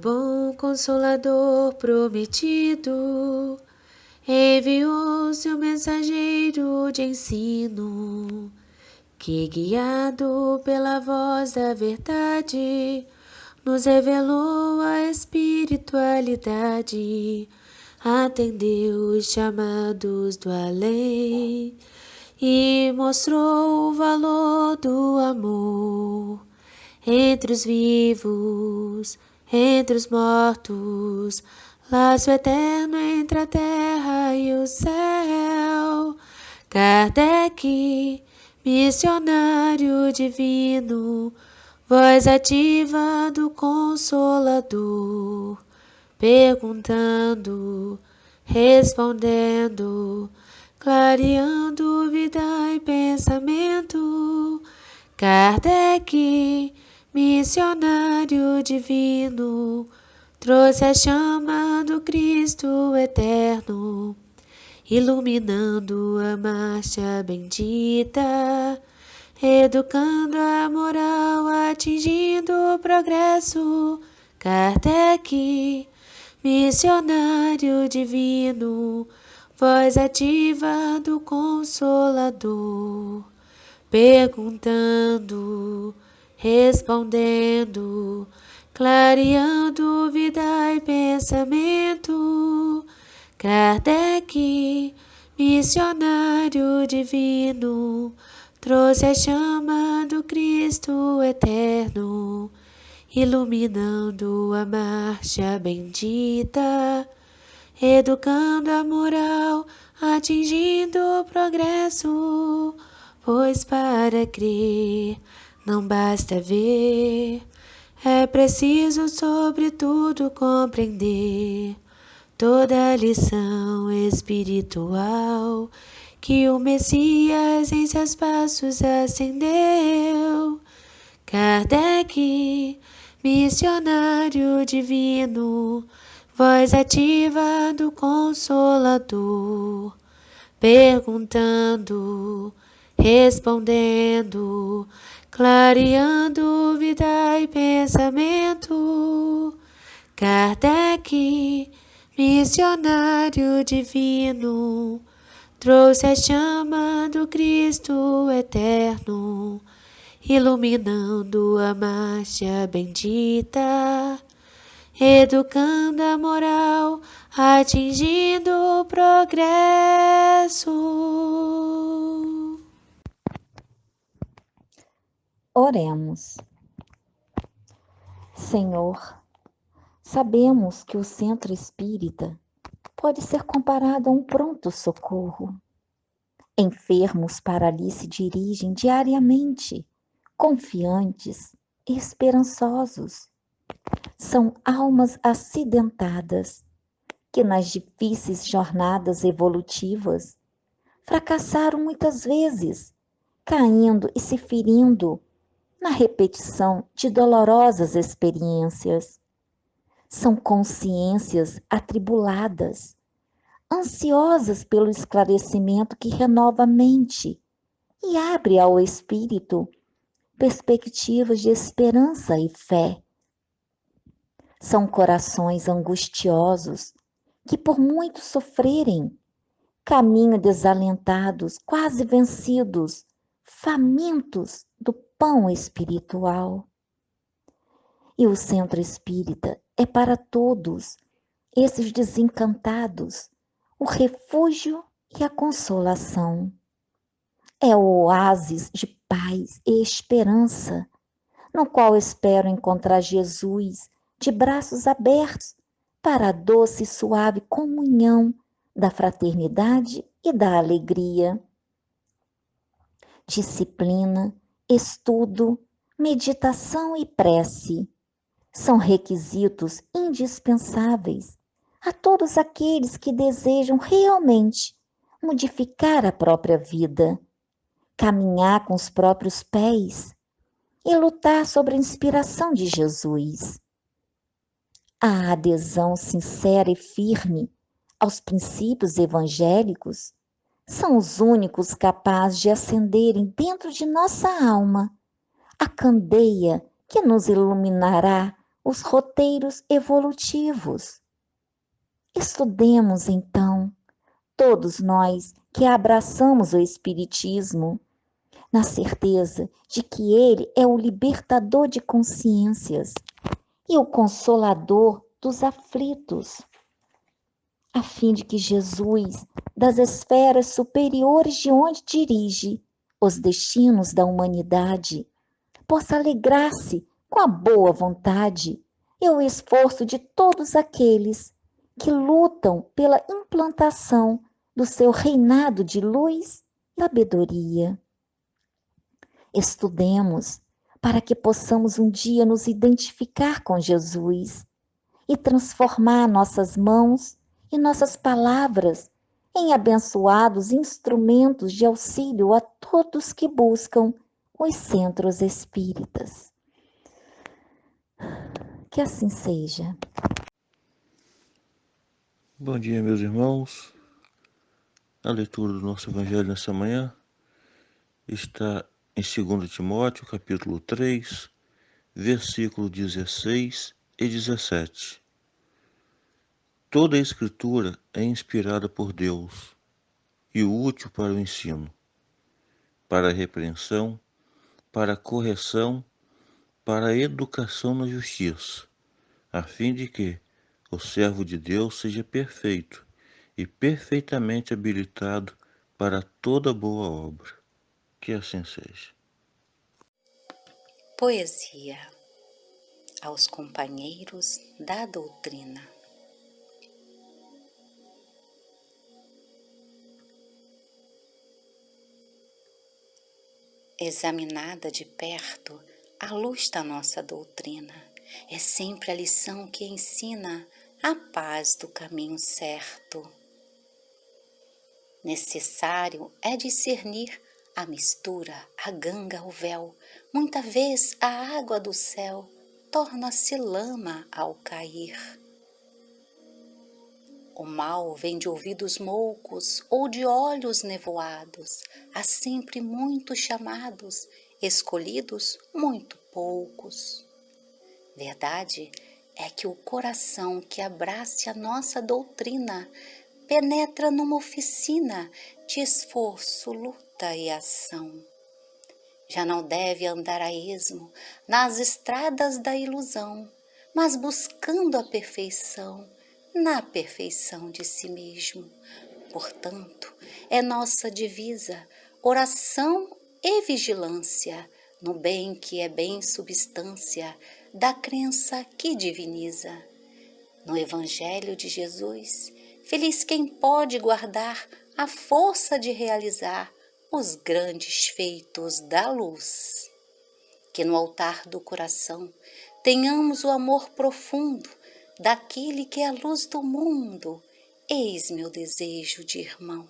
bom Consolador prometido, enviou seu mensageiro de ensino, que guiado pela voz da verdade, nos revelou a espiritualidade, atendeu os chamados do além e mostrou o valor do amor. Entre os vivos, entre os mortos, laço eterno entre a terra e o céu. Kardec, missionário divino, voz ativa do Consolador, perguntando, respondendo, clareando vida e pensamento. Kardec, missionário divino, trouxe a chama do Cristo eterno, iluminando a marcha bendita, educando a moral, atingindo o progresso. Kardec, missionário divino, voz ativa do Consolador, perguntando, respondendo, clareando vida e pensamento. Kardec, missionário divino, trouxe a chama do Cristo eterno, iluminando a marcha bendita, educando a moral, atingindo o progresso. Pois para crer não basta ver, é preciso sobretudo compreender toda a lição espiritual que o Messias em seus passos acendeu. Kardec, missionário divino, voz ativa do Consolador, perguntando, respondendo, clareando vida e pensamento. Kardec, missionário divino, trouxe a chama do Cristo eterno, iluminando a marcha bendita, educando a moral, atingindo o progresso. Oremos. Senhor, sabemos que o centro espírita pode ser comparado a um pronto-socorro. Enfermos para ali se dirigem diariamente, confiantes e esperançosos. São almas acidentadas que nas difíceis jornadas evolutivas fracassaram muitas vezes, caindo e se ferindo na repetição de dolorosas experiências. São consciências atribuladas, ansiosas pelo esclarecimento que renova a mente e abre ao espírito perspectivas de esperança e fé. São corações angustiosos que, por muito sofrerem, caminham desalentados, quase vencidos, famintos do pão espiritual. E o centro espírita é para todos esses desencantados o refúgio e a consolação. É o oásis de paz e esperança, no qual espero encontrar Jesus de braços abertos para a doce e suave comunhão da fraternidade e da alegria. Disciplina, estudo, meditação e prece são requisitos indispensáveis a todos aqueles que desejam realmente modificar a própria vida, caminhar com os próprios pés e lutar sobre a inspiração de Jesus. A adesão sincera e firme aos princípios evangélicos são os únicos capazes de acenderem dentro de nossa alma a candeia que nos iluminará os roteiros evolutivos. Estudemos, então, todos nós que abraçamos o Espiritismo, na certeza de que ele é o libertador de consciências e o consolador dos aflitos, a fim de que Jesus, das esferas superiores de onde dirige os destinos da humanidade, possa alegrar-se com a boa vontade e o esforço de todos aqueles que lutam pela implantação do seu reinado de luz e sabedoria. Estudemos para que possamos um dia nos identificar com Jesus e transformar nossas mãos e nossas palavras em abençoados instrumentos de auxílio a todos que buscam os centros espíritas. Que assim seja. Bom dia, meus irmãos. A leitura do nosso Evangelho nessa manhã está em 2 Timóteo, capítulo 3, versículo 16 e 17. Toda a Escritura é inspirada por Deus e útil para o ensino, para a repreensão, para a correção, para a educação na justiça, a fim de que o servo de Deus seja perfeito e perfeitamente habilitado para toda boa obra. Que assim seja. Poesia aos companheiros da doutrina. Examinada de perto, a luz da nossa doutrina é sempre a lição que ensina a paz do caminho certo. Necessário é discernir a mistura, a ganga, o véu. Muita vez a água do céu torna-se lama ao cair. O mal vem de ouvidos moucos ou de olhos nevoados. Há sempre muitos chamados, escolhidos muito poucos. Verdade é que o coração que abrace a nossa doutrina penetra numa oficina de esforço, luta e ação. Já não deve andar a esmo nas estradas da ilusão, mas buscando a perfeição, na perfeição de si mesmo. Portanto, é nossa divisa, oração e vigilância, no bem que é bem substância da crença que diviniza. No Evangelho de Jesus, feliz quem pode guardar a força de realizar os grandes feitos da luz. Que no altar do coração tenhamos o amor profundo daquele que é a luz do mundo. Eis meu desejo de irmão.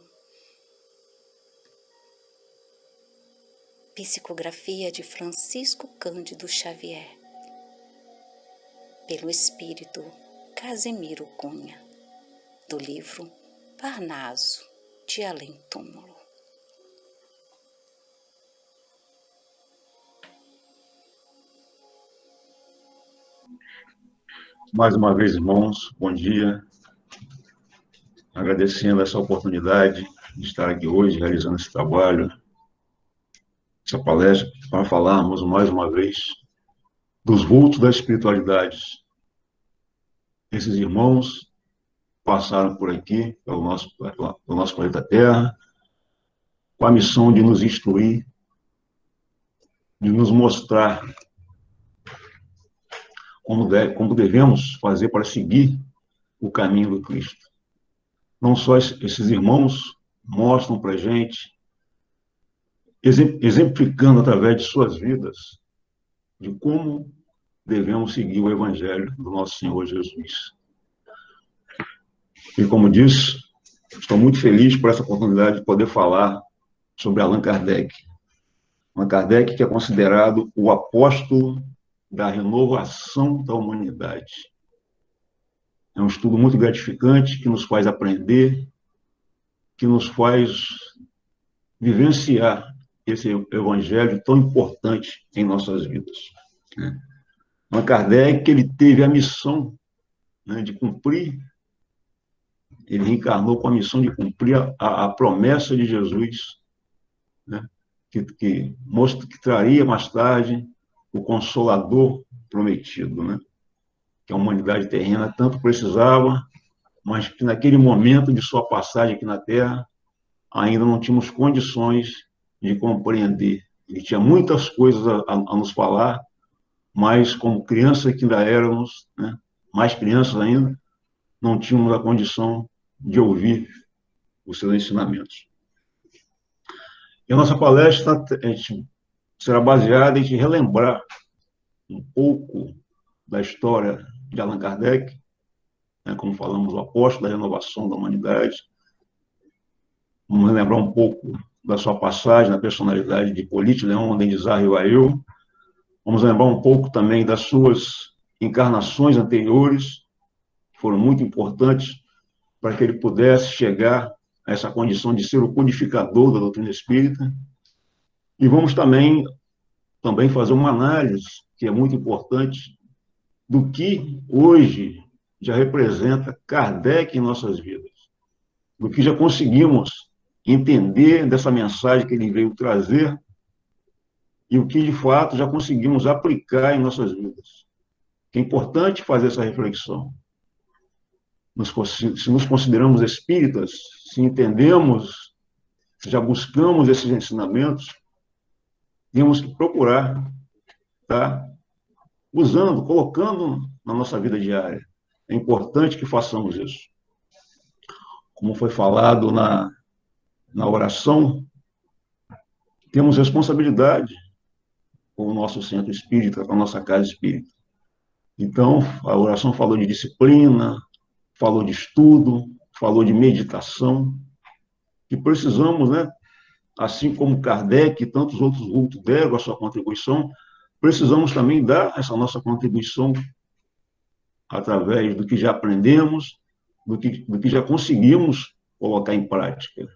Psicografia de Francisco Cândido Xavier, pelo Espírito Casimiro Cunha, do livro Parnaso de Além Túmulo. Mais uma vez, irmãos, bom dia. Agradecendo essa oportunidade de estar aqui hoje, realizando esse trabalho, essa palestra, para falarmos mais uma vez dos vultos da espiritualidade. Esses irmãos passaram por aqui, pelo nosso planeta Terra, com a missão de nos instruir, de nos mostrar como devemos fazer para seguir o caminho do Cristo. Não só esses irmãos mostram para a gente, exemplificando através de suas vidas, de como devemos seguir o Evangelho do nosso Senhor Jesus. E como disse, estou muito feliz por essa oportunidade de poder falar sobre Allan Kardec. Allan Kardec, que é considerado o apóstolo da renovação da humanidade. É um estudo muito gratificante, que nos faz aprender, que nos faz vivenciar esse evangelho tão importante em nossas vidas. Allan Kardec, ele teve a missão, né, de cumprir, ele reencarnou com a missão de cumprir a promessa de Jesus, né, que traria mais tarde o Consolador prometido, né, que a humanidade terrena tanto precisava, mas que naquele momento de sua passagem aqui na Terra, ainda não tínhamos condições de compreender. Ele tinha muitas coisas a nos falar, mas como crianças que ainda éramos, né, mais crianças ainda, não tínhamos a condição de ouvir os seus ensinamentos. E a nossa palestra será baseada em relembrar um pouco da história de Allan Kardec, né, como falamos, o apóstolo da renovação da humanidade. Vamos relembrar um pouco da sua passagem na personalidade de Hippolyte Léon Denisard Rivail. Vamos lembrar um pouco também das suas encarnações anteriores, que foram muito importantes para que ele pudesse chegar a essa condição de ser o codificador da doutrina espírita. E vamos também fazer uma análise, que é muito importante, do que hoje já representa Kardec em nossas vidas, do que já conseguimos entender dessa mensagem que ele veio trazer e o que, de fato, já conseguimos aplicar em nossas vidas. É importante fazer essa reflexão. Se nos consideramos espíritas, se entendemos, se já buscamos esses ensinamentos, temos que procurar, tá? Usando, colocando na nossa vida diária. É importante que façamos isso. Como foi falado na oração, temos responsabilidade com o nosso centro espírita, com a nossa casa espírita. Então, a oração falou de disciplina, falou de estudo, falou de meditação, que precisamos, né, assim como Kardec e tantos outros vultos deram a sua contribuição, precisamos também dar essa nossa contribuição através do que já aprendemos, do que já conseguimos colocar em prática.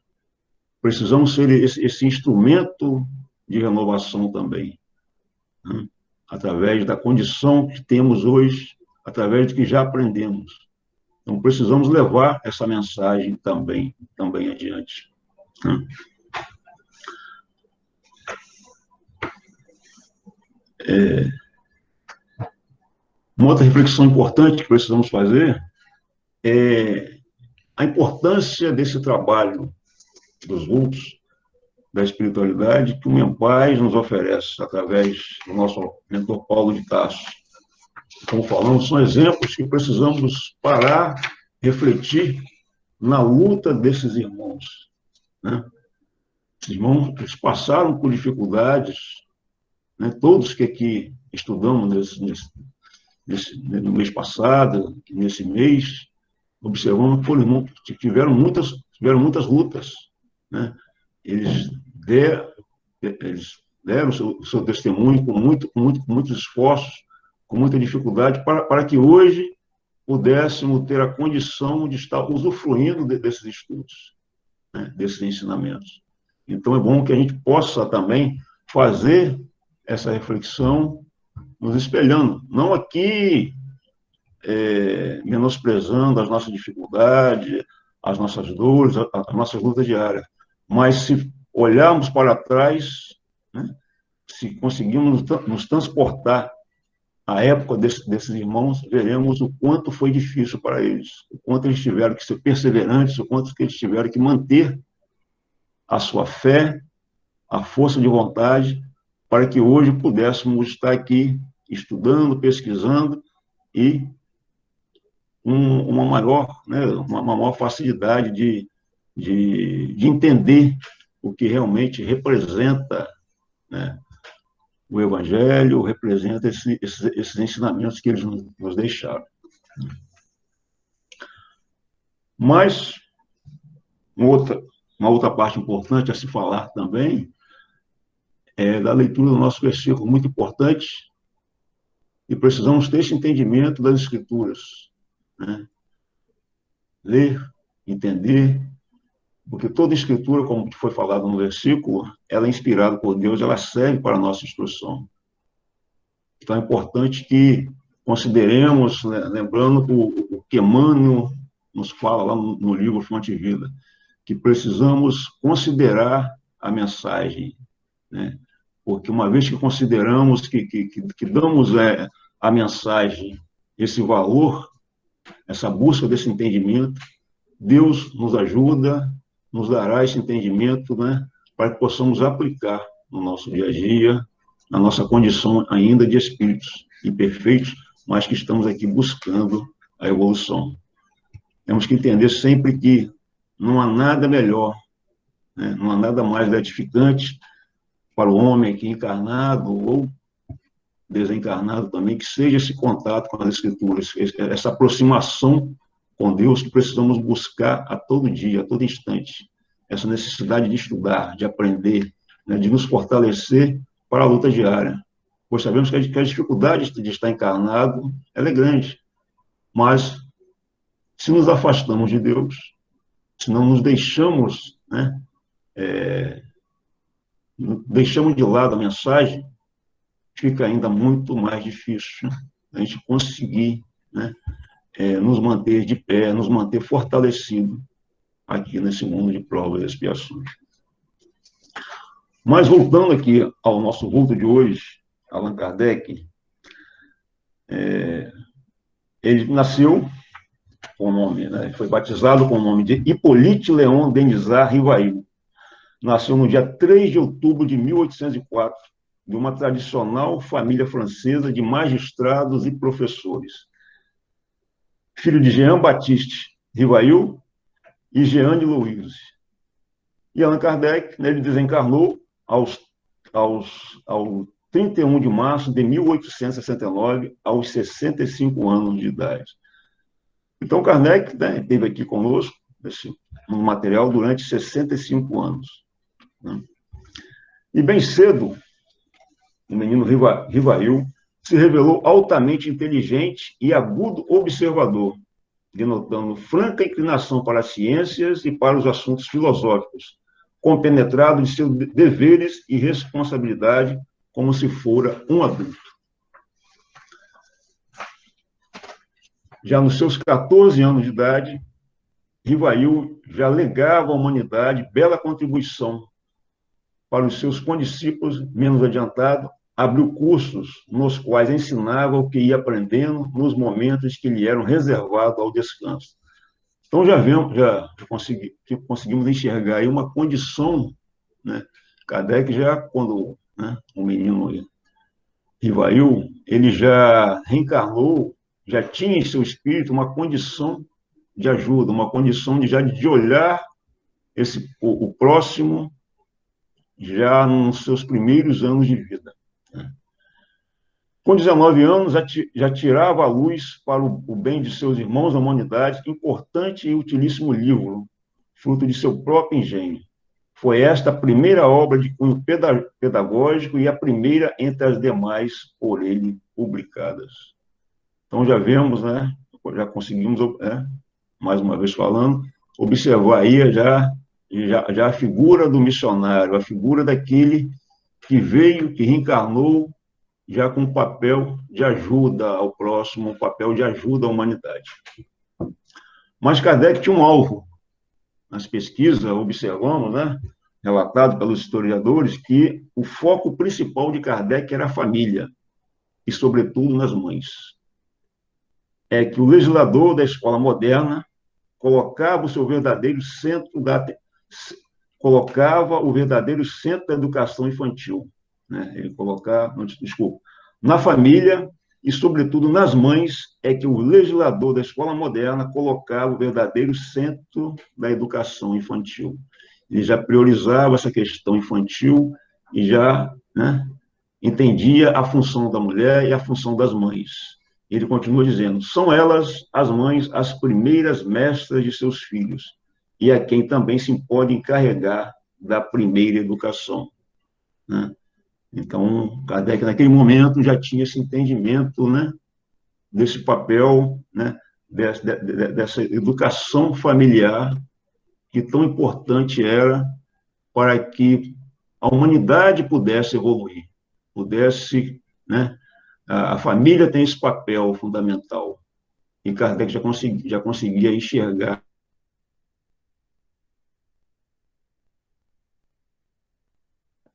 Precisamos ser esse instrumento de renovação também, né? Através da condição que temos hoje, através do que já aprendemos. Então, precisamos levar essa mensagem também adiante, né? Uma outra reflexão importante que precisamos fazer é a importância desse trabalho dos vultos, da espiritualidade, que o Membais nos oferece através do nosso mentor Paulo de Tarso. Como falamos, são exemplos que precisamos parar, refletir na luta desses irmãos, né? Os irmãos, eles passaram por dificuldades, né? Todos que aqui estudamos no mês passado, nesse mês, observamos que tiveram muitas lutas, né? Eles deram o seu testemunho com muitos esforços, com muita dificuldade, para que hoje pudéssemos ter a condição de estar usufruindo desses estudos, né, desses ensinamentos. Então, é bom que a gente possa também fazer essa reflexão nos espelhando, não aqui menosprezando as nossas dificuldades, as nossas dores, as nossas lutas diárias, mas se olharmos para trás, né, se conseguirmos nos transportar à época desses irmãos, veremos o quanto foi difícil para eles, o quanto eles tiveram que ser perseverantes, o quanto que eles tiveram que manter a sua fé, a força de vontade, para que hoje pudéssemos estar aqui estudando, pesquisando e uma maior facilidade de entender o que realmente representa, né, o Evangelho, representa esses ensinamentos que eles nos deixaram. Mas, uma outra parte importante a se falar também é da leitura do nosso versículo, muito importante, e precisamos ter esse entendimento das Escrituras, né? Ler, entender, porque toda escritura, como foi falado no versículo, ela é inspirada por Deus, ela serve para a nossa instrução. Então, é importante que consideremos, né, lembrando o que Emmanuel nos fala lá no livro Fonte Vida, que precisamos considerar a mensagem, né? Porque uma vez que consideramos, que damos a mensagem esse valor, essa busca desse entendimento, Deus nos ajuda, nos dará esse entendimento, né, para que possamos aplicar no nosso dia a dia, na nossa condição ainda de espíritos imperfeitos, mas que estamos aqui buscando a evolução. Temos que entender sempre que não há nada melhor, né, não há nada mais gratificante para o homem aqui encarnado ou desencarnado também, que seja esse contato com as Escrituras, essa aproximação com Deus que precisamos buscar a todo dia, a todo instante. Essa necessidade de estudar, de aprender, né, de nos fortalecer para a luta diária. Pois sabemos que a dificuldade de estar encarnado, ela é grande. Mas, se nos afastamos de Deus, se não nos deixamos, né, deixamos de lado a mensagem, fica ainda muito mais difícil a gente conseguir, né, nos manter de pé, nos manter fortalecido aqui nesse mundo de provas e expiações. Mas voltando aqui ao nosso vulto de hoje, Allan Kardec, ele nasceu com o nome, né, foi batizado com o nome de Hippolyte Léon Denisard Rivail. Nasceu no dia 3 de outubro de 1804, de uma tradicional família francesa de magistrados e professores. Filho de Jean-Baptiste Rivail e Jeanne Louise. E Allan Kardec, né, ele desencarnou aos 31 de março de 1869, aos 65 anos de idade. Então, Kardec, né, esteve aqui conosco, no material, durante 65 anos. Né? E bem cedo, o menino Rivail se revelou altamente inteligente e agudo observador, denotando franca inclinação para as ciências e para os assuntos filosóficos, compenetrado de seus deveres e responsabilidade como se fora um adulto. Já nos seus 14 anos de idade, Rivail já legava à humanidade bela contribuição. Para os seus condiscípulos menos adiantados, abriu cursos nos quais ensinava o que ia aprendendo nos momentos que lhe eram reservados ao descanso. Então, conseguimos enxergar aí uma condição, né? Kardec já, quando, né, o menino Rivail, ele já reencarnou, já tinha em seu espírito uma condição de ajuda, uma condição de olhar o próximo já nos seus primeiros anos de vida. Com 19 anos, já tirava à luz para o bem de seus irmãos da humanidade importante e utilíssimo livro, fruto de seu próprio engenho. Foi esta a primeira obra de cunho pedagógico e a primeira entre as demais por ele publicadas. Então, já vemos, né, já conseguimos, mais uma vez falando, observar aí já a figura do missionário, a figura daquele que veio, que reencarnou, já com um papel de ajuda ao próximo, um papel de ajuda à humanidade. Mas Kardec tinha um alvo. Nas pesquisas, observamos, né, relatado pelos historiadores, que o foco principal de Kardec era a família, e, sobretudo, nas mães. É que o legislador da escola moderna colocava o verdadeiro centro da educação infantil. Né? Ele colocava, na família e, sobretudo, nas mães, é que o legislador da escola moderna colocava o verdadeiro centro da educação infantil. Ele já priorizava essa questão infantil e já, né, entendia a função da mulher e a função das mães. Ele continua dizendo, são elas, as mães, as primeiras mestras de seus filhos, e a quem também se pode encarregar da primeira educação. Né? Então, Kardec, naquele momento, já tinha esse entendimento, né, desse papel, né, dessa educação familiar, que tão importante era para que a humanidade pudesse evoluir, pudesse, né, A família tem esse papel fundamental. E Kardec já conseguia enxergar.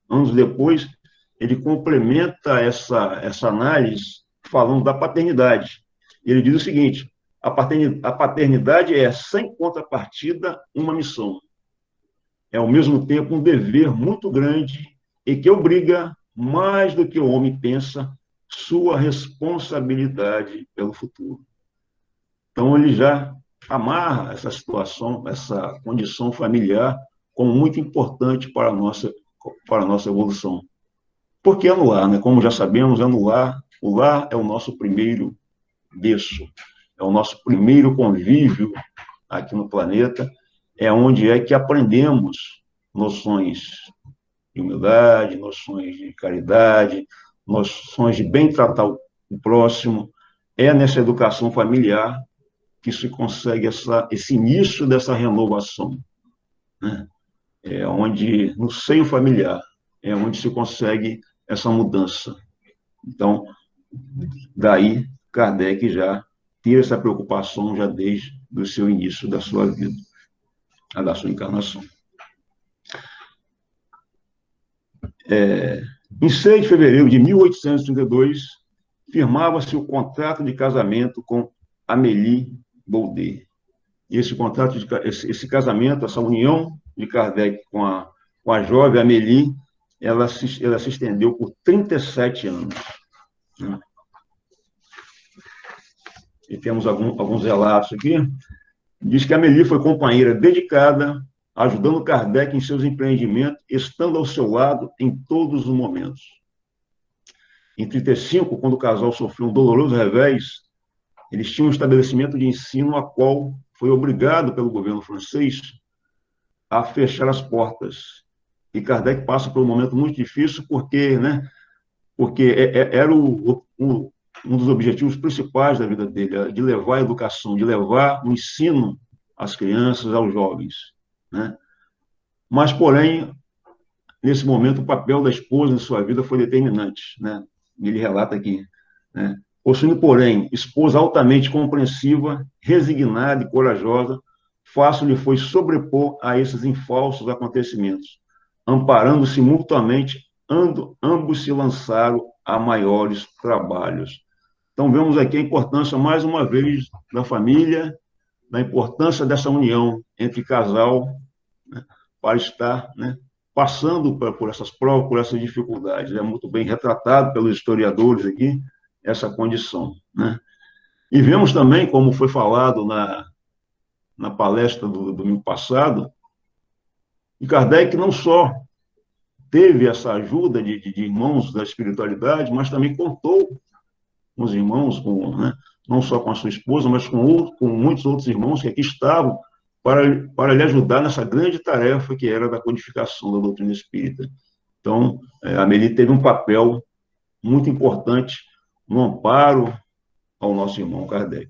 Anos depois, ele complementa essa análise falando da paternidade. Ele diz o seguinte: a paternidade é, sem contrapartida, uma missão. É, ao mesmo tempo, um dever muito grande e que obriga, mais do que o homem pensa, sua responsabilidade pelo futuro. Então, ele já amarra essa situação, essa condição familiar, como muito importante para a nossa evolução. Por que no lar, né? Como já sabemos, é no lar. O lar é o nosso primeiro berço, é o nosso primeiro convívio aqui no planeta, é onde é que aprendemos noções de humildade, noções de caridade, noções de bem tratar o próximo. É nessa educação familiar que se consegue esse início dessa renovação, né? É onde, no seio familiar, é onde se consegue essa mudança. Então, daí, Kardec já tira essa preocupação já desde o seu início da sua vida, da sua encarnação. Em 6 de fevereiro de 1832, firmava-se o contrato de casamento com Amélie Baudet. E esse casamento, essa união de Kardec com a jovem Amélie, ela se estendeu por 37 anos. Né? E temos alguns relatos aqui. Diz que Amélie foi companheira dedicada, ajudando Kardec em seus empreendimentos, estando ao seu lado em todos os momentos. Em 1935, quando o casal sofreu um doloroso revés, eles tinham um estabelecimento de ensino a qual foi obrigado pelo governo francês a fechar as portas. E Kardec passa por um momento muito difícil porque era um dos objetivos principais da vida dele, de levar a educação, de levar o ensino às crianças, aos jovens, né? Mas, porém, nesse momento, o papel da esposa em sua vida foi determinante, né? Ele relata aqui, né? Possuindo, porém, esposa altamente compreensiva, resignada e corajosa, fácil lhe foi sobrepor a esses infalsos acontecimentos. Amparando-se mutuamente, ambos se lançaram a maiores trabalhos. Então, vemos aqui a importância, mais uma vez, da família, da importância dessa união entre casal, né, para estar, né, passando por essas provas, por essas dificuldades. É muito bem retratado pelos historiadores aqui, essa condição, né? E vemos também, como foi falado na palestra do domingo passado, que Kardec não só teve essa ajuda de irmãos da espiritualidade, mas também contou com os irmãos, né, não só com a sua esposa, mas com muitos outros irmãos que aqui estavam para lhe ajudar nessa grande tarefa que era da codificação da doutrina espírita. Então, a Amélie teve um papel muito importante no amparo ao nosso irmão Kardec.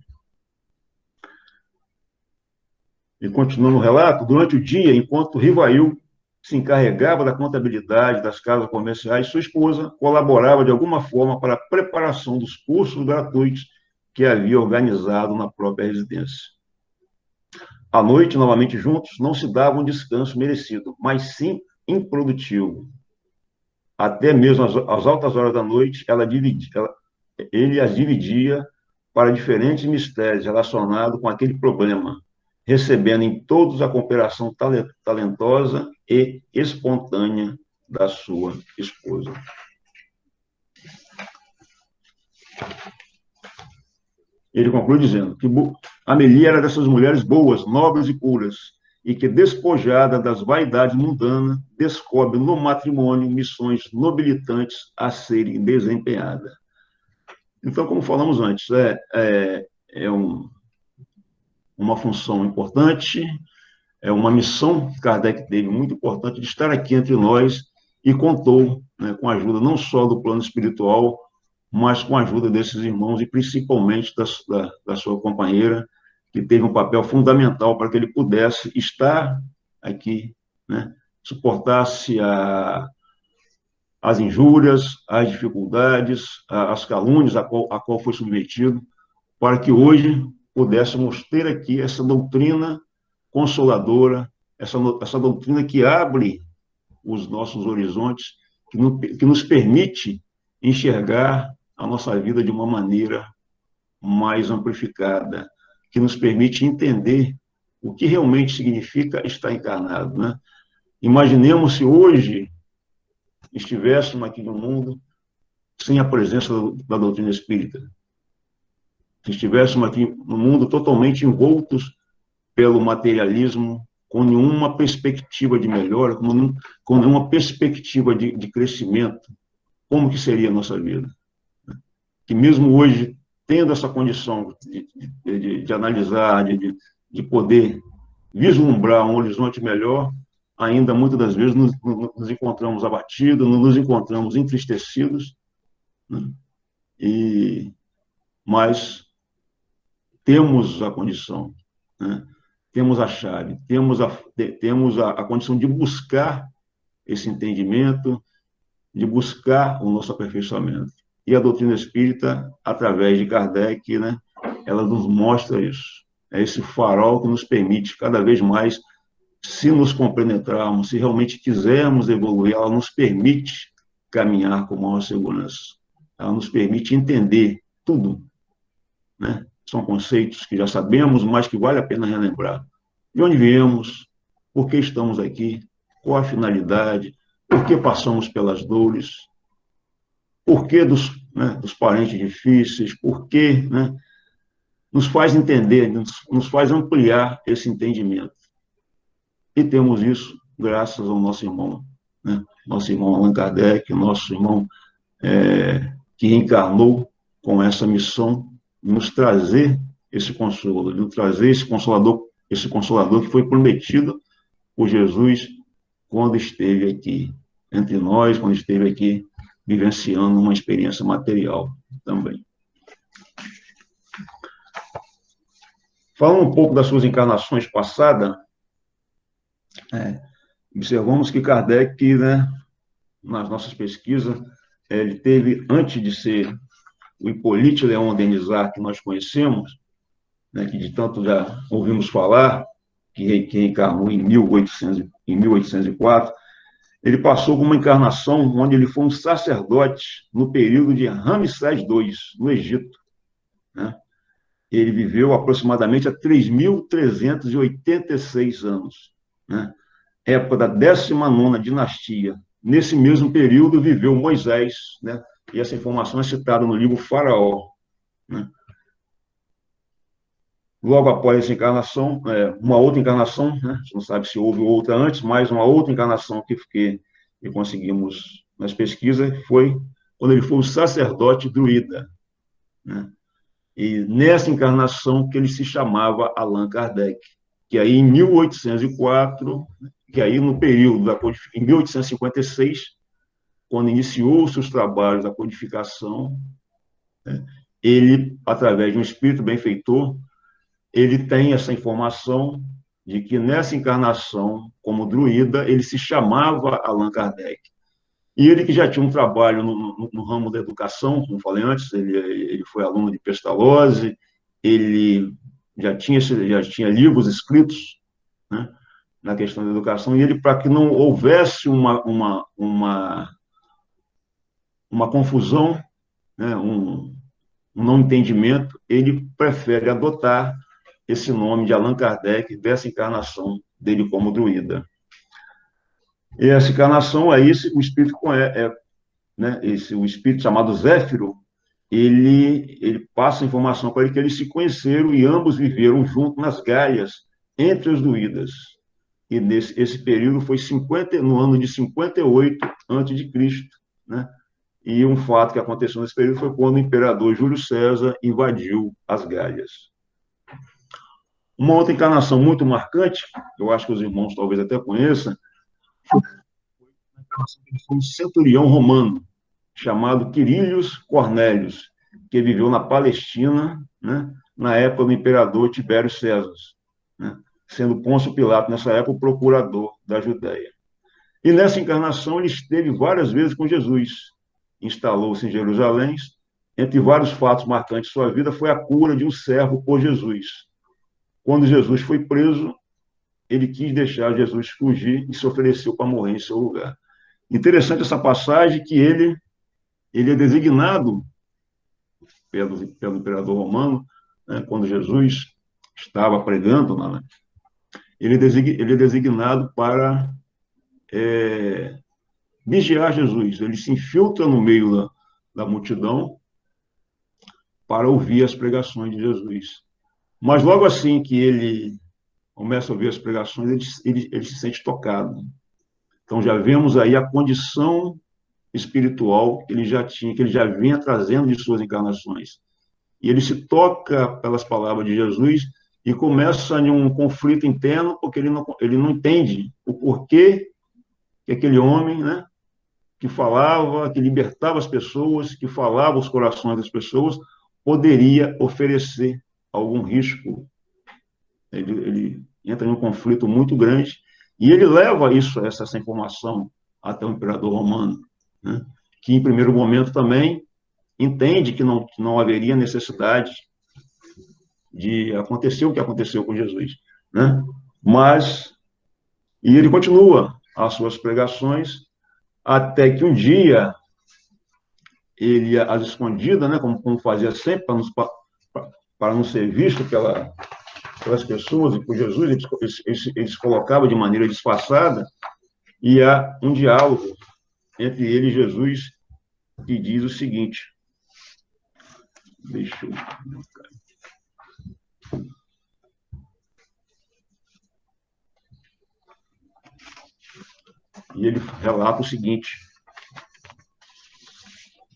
E continuando o relato, durante o dia, enquanto Rivail se encarregava da contabilidade das casas comerciais, sua esposa colaborava de alguma forma para a preparação dos cursos gratuitos que havia organizado na própria residência. À noite, novamente juntos, não se dava um descanso merecido, mas sim improdutivo. Até mesmo às altas horas da noite, ele as dividia para diferentes mistérios relacionados com aquele problema, recebendo em todos a cooperação talentosa e espontânea da sua esposa. Ele conclui dizendo que Amélie era dessas mulheres boas, nobres e puras, e que, despojada das vaidades mundanas, descobre no matrimônio missões nobilitantes a serem desempenhadas. Então, como falamos antes, uma função importante, é uma missão que Kardec teve muito importante de estar aqui entre nós e contou, né, com a ajuda não só do plano espiritual, mas com a ajuda desses irmãos e principalmente da sua companheira, que teve um papel fundamental para que ele pudesse estar aqui, né, suportasse as injúrias, as dificuldades, as calúnias a qual foi submetido, para que hoje pudéssemos ter aqui essa doutrina consoladora, essa doutrina que abre os nossos horizontes, que nos permite enxergar a nossa vida de uma maneira mais amplificada, que nos permite entender o que realmente significa estar encarnado, né? Imaginemos se hoje estivéssemos aqui no mundo sem a presença da doutrina espírita. Se estivéssemos aqui no mundo totalmente envoltos pelo materialismo, com nenhuma perspectiva de melhora, com nenhuma perspectiva de crescimento, como que seria a nossa vida? Que mesmo hoje, tendo essa condição de analisar, de poder vislumbrar um horizonte melhor, ainda muitas das vezes nos encontramos abatidos, nos encontramos entristecidos, né? Mas temos a condição, né? Temos a chave, temos a condição de buscar esse entendimento, de buscar o nosso aperfeiçoamento. E a doutrina espírita, através de Kardec, né, ela nos mostra isso. É esse farol que nos permite cada vez mais, se nos compenetrarmos, se realmente quisermos evoluir, ela nos permite caminhar com maior segurança. Ela nos permite entender tudo, né? São conceitos que já sabemos, mas que vale a pena relembrar. De onde viemos, por que estamos aqui, qual a finalidade, por que passamos pelas dores, por que dos parentes difíceis, por que, né, nos faz entender, nos faz ampliar esse entendimento. E temos isso graças ao nosso irmão, né, nosso irmão Allan Kardec, nosso irmão que encarnou com essa missão de nos trazer esse consolo, de nos trazer esse consolador que foi prometido por Jesus quando esteve aqui entre nós, quando esteve aqui vivenciando uma experiência material também. Falando um pouco das suas encarnações passadas, observamos que Kardec, né, nas nossas pesquisas, ele teve, antes de ser o Hippolyte Léon Denisard, que nós conhecemos, né, que de tanto já ouvimos falar, que reencarnou em 1804, ele passou por uma encarnação onde ele foi um sacerdote no período de Ramsés II, no Egito, né? Ele viveu aproximadamente há 3.386 anos, né? Época da 19ª dinastia. Nesse mesmo período viveu Moisés, né? E essa informação é citada no livro Faraó, né? Logo após essa encarnação, uma outra encarnação, né? A gente não sabe se houve outra antes, mas uma outra encarnação que conseguimos nas pesquisas foi quando ele foi o sacerdote druida, né? E nessa encarnação que ele se chamava Allan Kardec, que aí em 1804, que aí no período em 1856, quando iniciou os seus trabalhos da codificação, né, ele, através de um espírito benfeitor, ele tem essa informação de que nessa encarnação, como druida, ele se chamava Allan Kardec. E ele que já tinha um trabalho no ramo da educação, como falei antes, ele foi aluno de Pestalozzi, ele já tinha livros escritos, né, na questão da educação, e ele, para que não houvesse uma confusão, né, um não entendimento, ele prefere adotar esse nome de Allan Kardec, dessa encarnação dele como druida. E essa encarnação aí, o espírito né, o espírito chamado Zéfiro, ele passa a informação para ele que eles se conheceram e ambos viveram juntos nas Gaias, entre os druidas. E esse período foi no ano de 58 a.C., né? E um fato que aconteceu nesse período foi quando o imperador Júlio César invadiu as Gaias. Uma outra encarnação muito marcante, eu acho que os irmãos talvez até conheçam, foi a encarnação de um centurião romano, chamado Quirilius Cornélius, que viveu na Palestina, né, na época do imperador Tibério César, né, sendo Pôncio Pilato, nessa época, o procurador da Judéia. E nessa encarnação ele esteve várias vezes com Jesus. Instalou-se em Jerusalém. Entre vários fatos marcantes de sua vida foi a cura de um servo por Jesus. Quando Jesus foi preso, ele quis deixar Jesus fugir e se ofereceu para morrer em seu lugar. Interessante essa passagem que ele é designado pelo imperador romano, né, quando Jesus estava pregando, né, ele é designado para vigiar Jesus. Ele se infiltra no meio da multidão para ouvir as pregações de Jesus. Mas logo assim que ele começa a ouvir as pregações, ele se sente tocado. Então já vemos aí a condição espiritual que ele já tinha, que ele já vinha trazendo de suas encarnações. E ele se toca pelas palavras de Jesus e começa um conflito interno, porque ele não entende o porquê que aquele homem, né, que falava, que libertava as pessoas, que falava os corações das pessoas, poderia oferecer algum risco. Ele entra em um conflito muito grande e ele leva essa informação até o imperador romano, né, que em primeiro momento também entende que não haveria necessidade de acontecer o que aconteceu com Jesus, né? E ele continua as suas pregações até que um dia ele, às escondidas, né, como fazia sempre, para não ser visto pelas pessoas e por Jesus, eles colocavam de maneira disfarçada, e há um diálogo entre ele e Jesus que diz o seguinte, deixa eu... E ele relata o seguinte,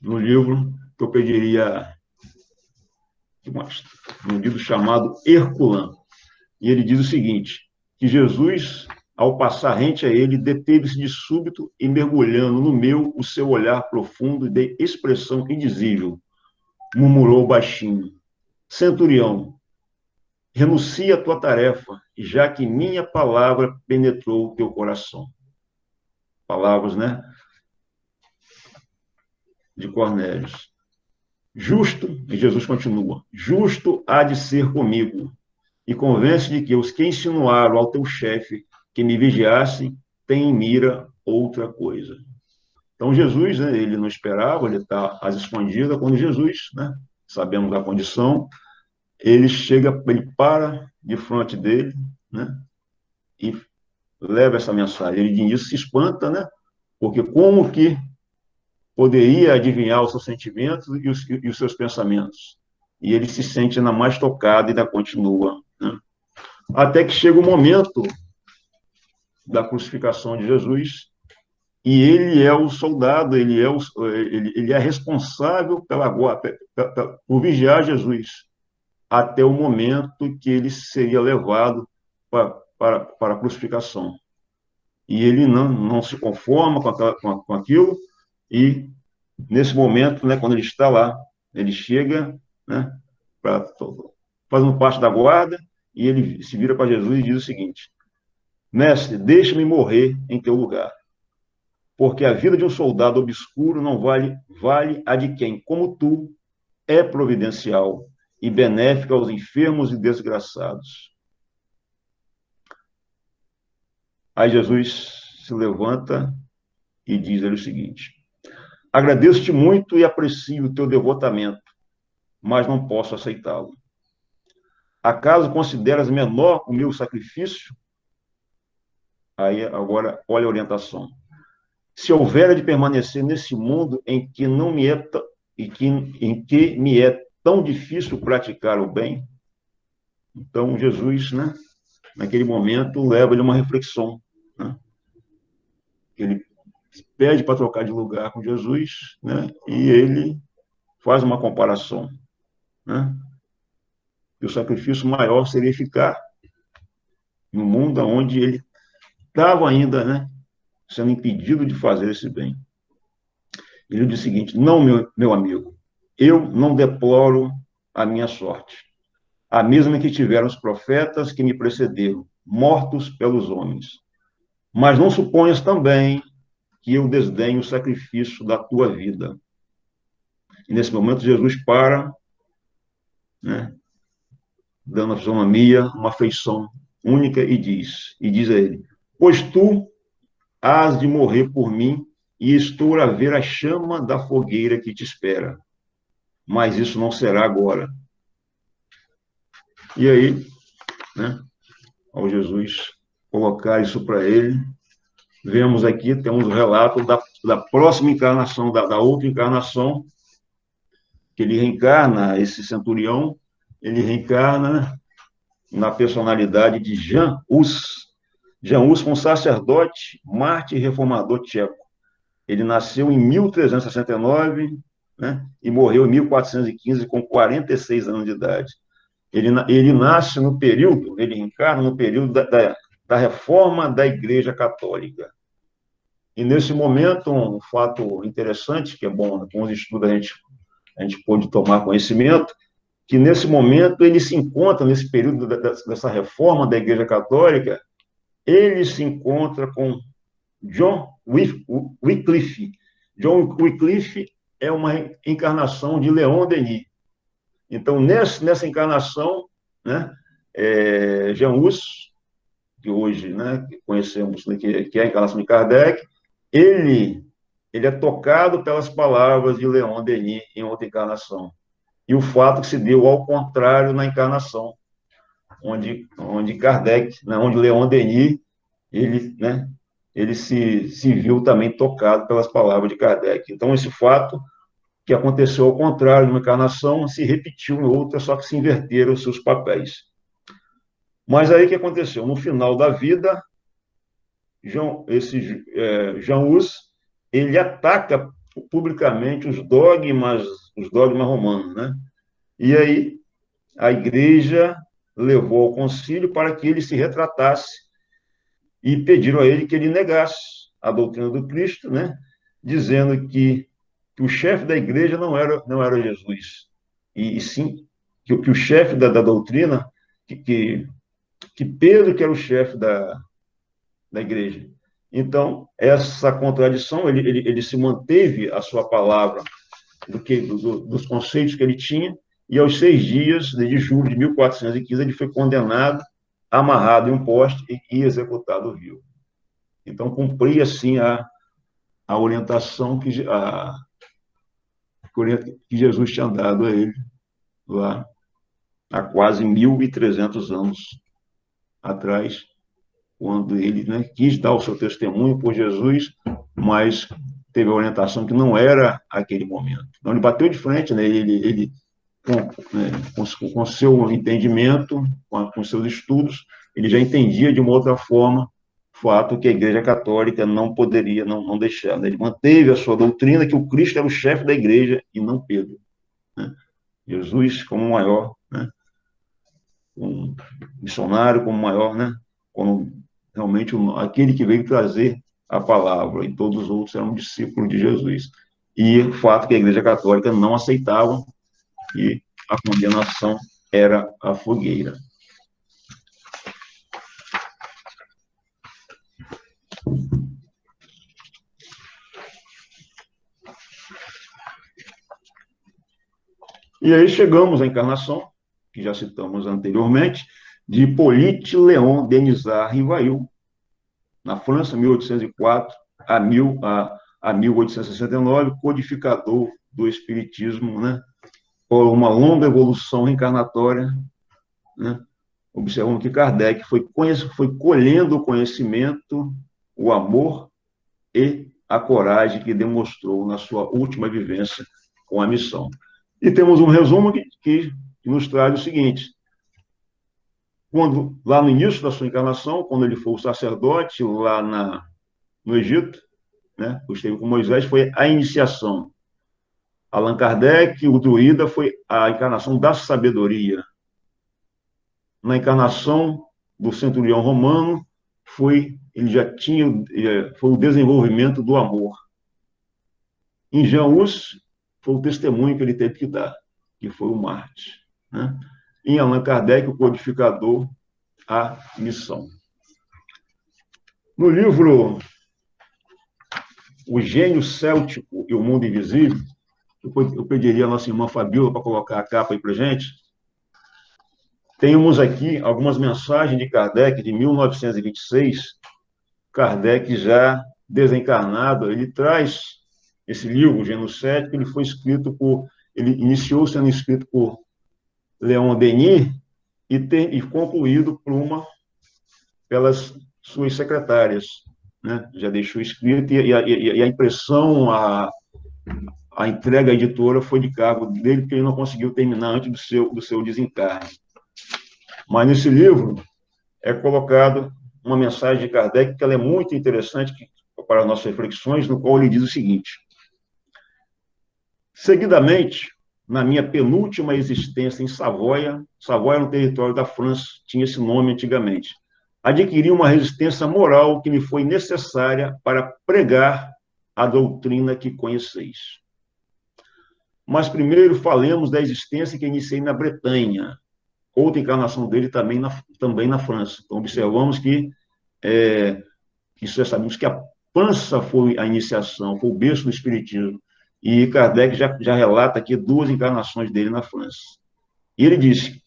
no livro que eu pediria, no livro chamado Herculano, e ele diz o seguinte, que Jesus, ao passar rente a ele, deteve-se de súbito e, mergulhando no meu, o seu olhar profundo de expressão indizível, murmurou baixinho, centurião, renuncia à tua tarefa, já que minha palavra penetrou o teu coração. Palavras, né, de Cornélio. Justo, e Jesus continua, justo há de ser comigo, e convence de que os que insinuaram ao teu chefe que me vigiassem têm em mira outra coisa. Então, Jesus, né, ele não esperava, ele está às escondidas, quando Jesus, né, sabemos da condição, ele para de frente dele, né, e leva essa mensagem. Ele, de início, se espanta, né, porque como que poderia adivinhar os seus sentimentos e os seus pensamentos? E ele se sente ainda mais tocado e ainda continua, né? Até que chega o momento da crucificação de Jesus, e ele é o soldado, ele é responsável por vigiar Jesus, até o momento que ele seria levado para a crucificação. E ele não se conforma com aquilo, e nesse momento, né, quando ele está lá, ele chega, né, fazendo parte da guarda, e ele se vira para Jesus e diz o seguinte, mestre, deixa-me morrer em teu lugar, porque a vida de um soldado obscuro não vale a de quem, como tu, é providencial e benéfica aos enfermos e desgraçados. Aí Jesus se levanta e diz-lhe o seguinte, agradeço-te muito e aprecio o teu devotamento, mas não posso aceitá-lo. Acaso consideras menor o meu sacrifício? Aí, agora, olha a orientação. Se houver de permanecer nesse mundo em que me é tão difícil praticar o bem, então Jesus, né, naquele momento, leva ele a uma reflexão, né? Ele pede para trocar de lugar com Jesus, né, e ele faz uma comparação, né, que o sacrifício maior seria ficar no mundo onde ele estava ainda, né, sendo impedido de fazer esse bem. Ele diz o seguinte, não, meu amigo, eu não deploro a minha sorte, a mesma que tiveram os profetas que me precederam, mortos pelos homens. Mas não suponhas também que eu desdenho o sacrifício da tua vida. E nesse momento Jesus para, né, dando à fisionomia uma feição única e diz a ele, pois tu hás de morrer por mim e estou a ver a chama da fogueira que te espera. Mas isso não será agora. E aí, né, ao Jesus colocar isso para ele, vemos aqui, temos o relato da próxima encarnação, da outra encarnação, que ele reencarna, esse centurião, ele reencarna na personalidade de Jan Hus. Jan Hus foi um sacerdote, mártir e reformador tcheco. Ele nasceu em 1369, né, e morreu em 1415, com 46 anos de idade. Ele nasce no período, ele reencarna no período da reforma da Igreja Católica. E nesse momento, um fato interessante, que é bom, com os estudos a gente pôde tomar conhecimento, que nesse momento ele se encontra, nesse período dessa reforma da Igreja Católica, ele se encontra com John Wycliffe. John Wycliffe é uma encarnação de Leon Denis. Então, nessa encarnação, né, Jean Hus, que hoje, né, conhecemos, né, que é a encarnação de Kardec, ele é tocado pelas palavras de Leon Denis em outra encarnação. E o fato que se deu ao contrário na encarnação, onde Kardec, né, onde Leon Denis, ele se viu também tocado pelas palavras de Kardec. Então, esse fato que aconteceu ao contrário numa encarnação se repetiu em outra, só que se inverteram os seus papéis. Mas aí o que aconteceu? No final da vida, Jean Hus, ele ataca publicamente os dogmas romanos, né? E aí a Igreja levou ao concílio para que ele se retratasse e pediram a ele que ele negasse a doutrina do Cristo, né? Dizendo que o chefe da Igreja não era Jesus, e sim que o chefe da doutrina, que Pedro que era o chefe da Igreja. Então, essa contradição, ele se manteve a sua palavra dos conceitos que ele tinha, e aos 6 dias de julho de 1415, ele foi condenado, amarrado em um poste e executado vivo. Então, cumpria, assim, a orientação que Jesus tinha dado a ele lá há quase 1.300 anos atrás, quando ele, né, quis dar o seu testemunho por Jesus, mas teve a orientação que não era aquele momento. Então, ele bateu de frente, né, ele com seu entendimento, com seus estudos, ele já entendia de uma outra forma o fato que a Igreja Católica não poderia não deixar. Né? Ele manteve a sua doutrina que o Cristo era o chefe da Igreja e não Pedro. Né? Jesus como maior, né? Um missionário como maior, né? Como realmente aquele que veio trazer a palavra, e todos os outros eram discípulos de Jesus. E o fato que a Igreja Católica não aceitava, e a condenação era a fogueira. E aí chegamos à encarnação, que já citamos anteriormente, de Hippolyte Léon Denisard Rivail, na França, 1804 a 1869, codificador do Espiritismo, né? Por uma longa evolução reencarnatória, né? Observando que Kardec foi colhendo o conhecimento, o amor e a coragem que demonstrou na sua última vivência com a missão. E temos um resumo que nos traz o seguinte: lá no início da sua encarnação, quando ele foi o sacerdote lá no Egito, né, esteve com Moisés, foi a iniciação. Allan Kardec, o druida, foi a encarnação da sabedoria. Na encarnação do centurião romano, foi o desenvolvimento do amor. Em Jean Hus, foi o testemunho que ele teve que dar, que foi o mártir. Né? Em Allan Kardec, o codificador, a missão. No livro O Gênio Céltico e o Mundo Invisível, eu pediria a nossa irmã Fabiola para colocar a capa aí para gente. Temos aqui algumas mensagens de Kardec, de 1926. Kardec já desencarnado, ele traz esse livro, O Gênio Céltico, ele iniciou sendo escrito por Leon Denis e concluído pelas suas secretárias, né? Já deixou escrito e a impressão, a entrega à editora foi de cargo dele, porque ele não conseguiu terminar antes do seu desencarne. Mas nesse livro é colocado uma mensagem de Kardec que ela é muito interessante para as nossas reflexões, no qual ele diz o seguinte: seguidamente, na minha penúltima existência em Savoia no território da França, tinha esse nome antigamente, adquiri uma resistência moral que me foi necessária para pregar a doutrina que conheceis. Mas primeiro falemos da existência que iniciei na Bretanha, outra encarnação dele também na França. Então, observamos que, isso já sabemos que a França foi a iniciação, foi o berço do Espiritismo. E Kardec já relata aqui 2 encarnações dele na França. E ele disse: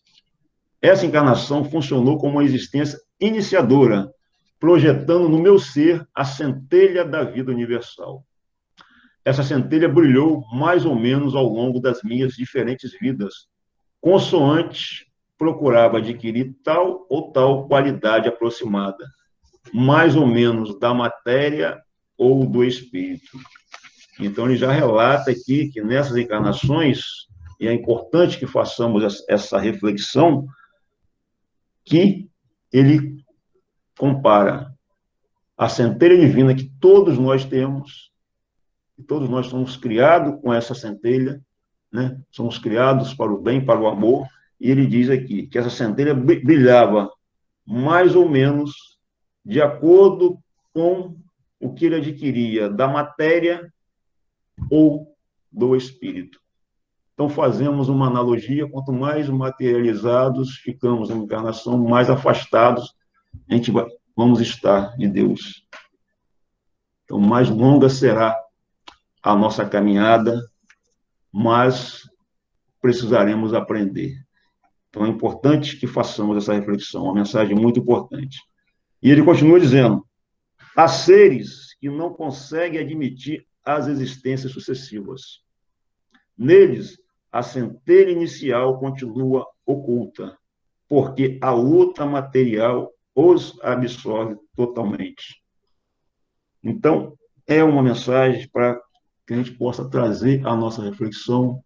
essa encarnação funcionou como uma existência iniciadora, projetando no meu ser a centelha da vida universal. Essa centelha brilhou mais ou menos ao longo das minhas diferentes vidas, consoante procurava adquirir tal ou tal qualidade aproximada, mais ou menos da matéria ou do espírito. Então, ele já relata aqui que nessas encarnações, e é importante que façamos essa reflexão, que ele compara a centelha divina que todos nós temos, e todos nós somos criados com essa centelha, né? Somos criados para o bem, para o amor, e ele diz aqui que essa centelha brilhava mais ou menos de acordo com o que ele adquiria da matéria ou do espírito. Então, fazemos uma analogia: quanto mais materializados ficamos na encarnação, mais afastados vamos estar de Deus. Então, mais longa será a nossa caminhada, mas precisaremos aprender. Então, é importante que façamos essa reflexão, uma mensagem muito importante. E ele continua dizendo: há seres que não conseguem admitir as existências sucessivas. Neles, a centelha inicial continua oculta, porque a luta material os absorve totalmente. Então, é uma mensagem para que a gente possa trazer a nossa reflexão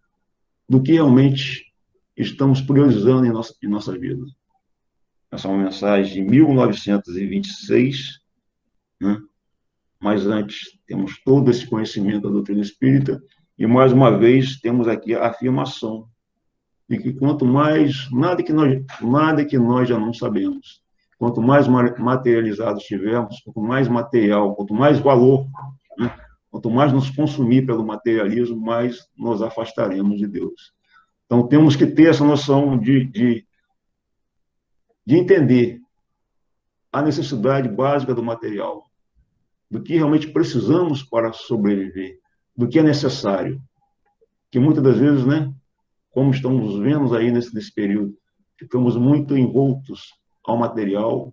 do que realmente estamos priorizando em nossa vida. Essa é uma mensagem de 1926, né? Mas antes temos todo esse conhecimento da doutrina espírita e, mais uma vez, temos aqui a afirmação de que quanto mais, nada que nós já não sabemos, quanto mais materializados tivermos, quanto mais material, quanto mais valor, né? Quanto mais nos consumir pelo materialismo, mais nos afastaremos de Deus. Então, temos que ter essa noção de entender a necessidade básica do material, do que realmente precisamos para sobreviver, do que é necessário. Que muitas das vezes, né, como estamos vendo aí nesse período, ficamos muito envoltos ao material,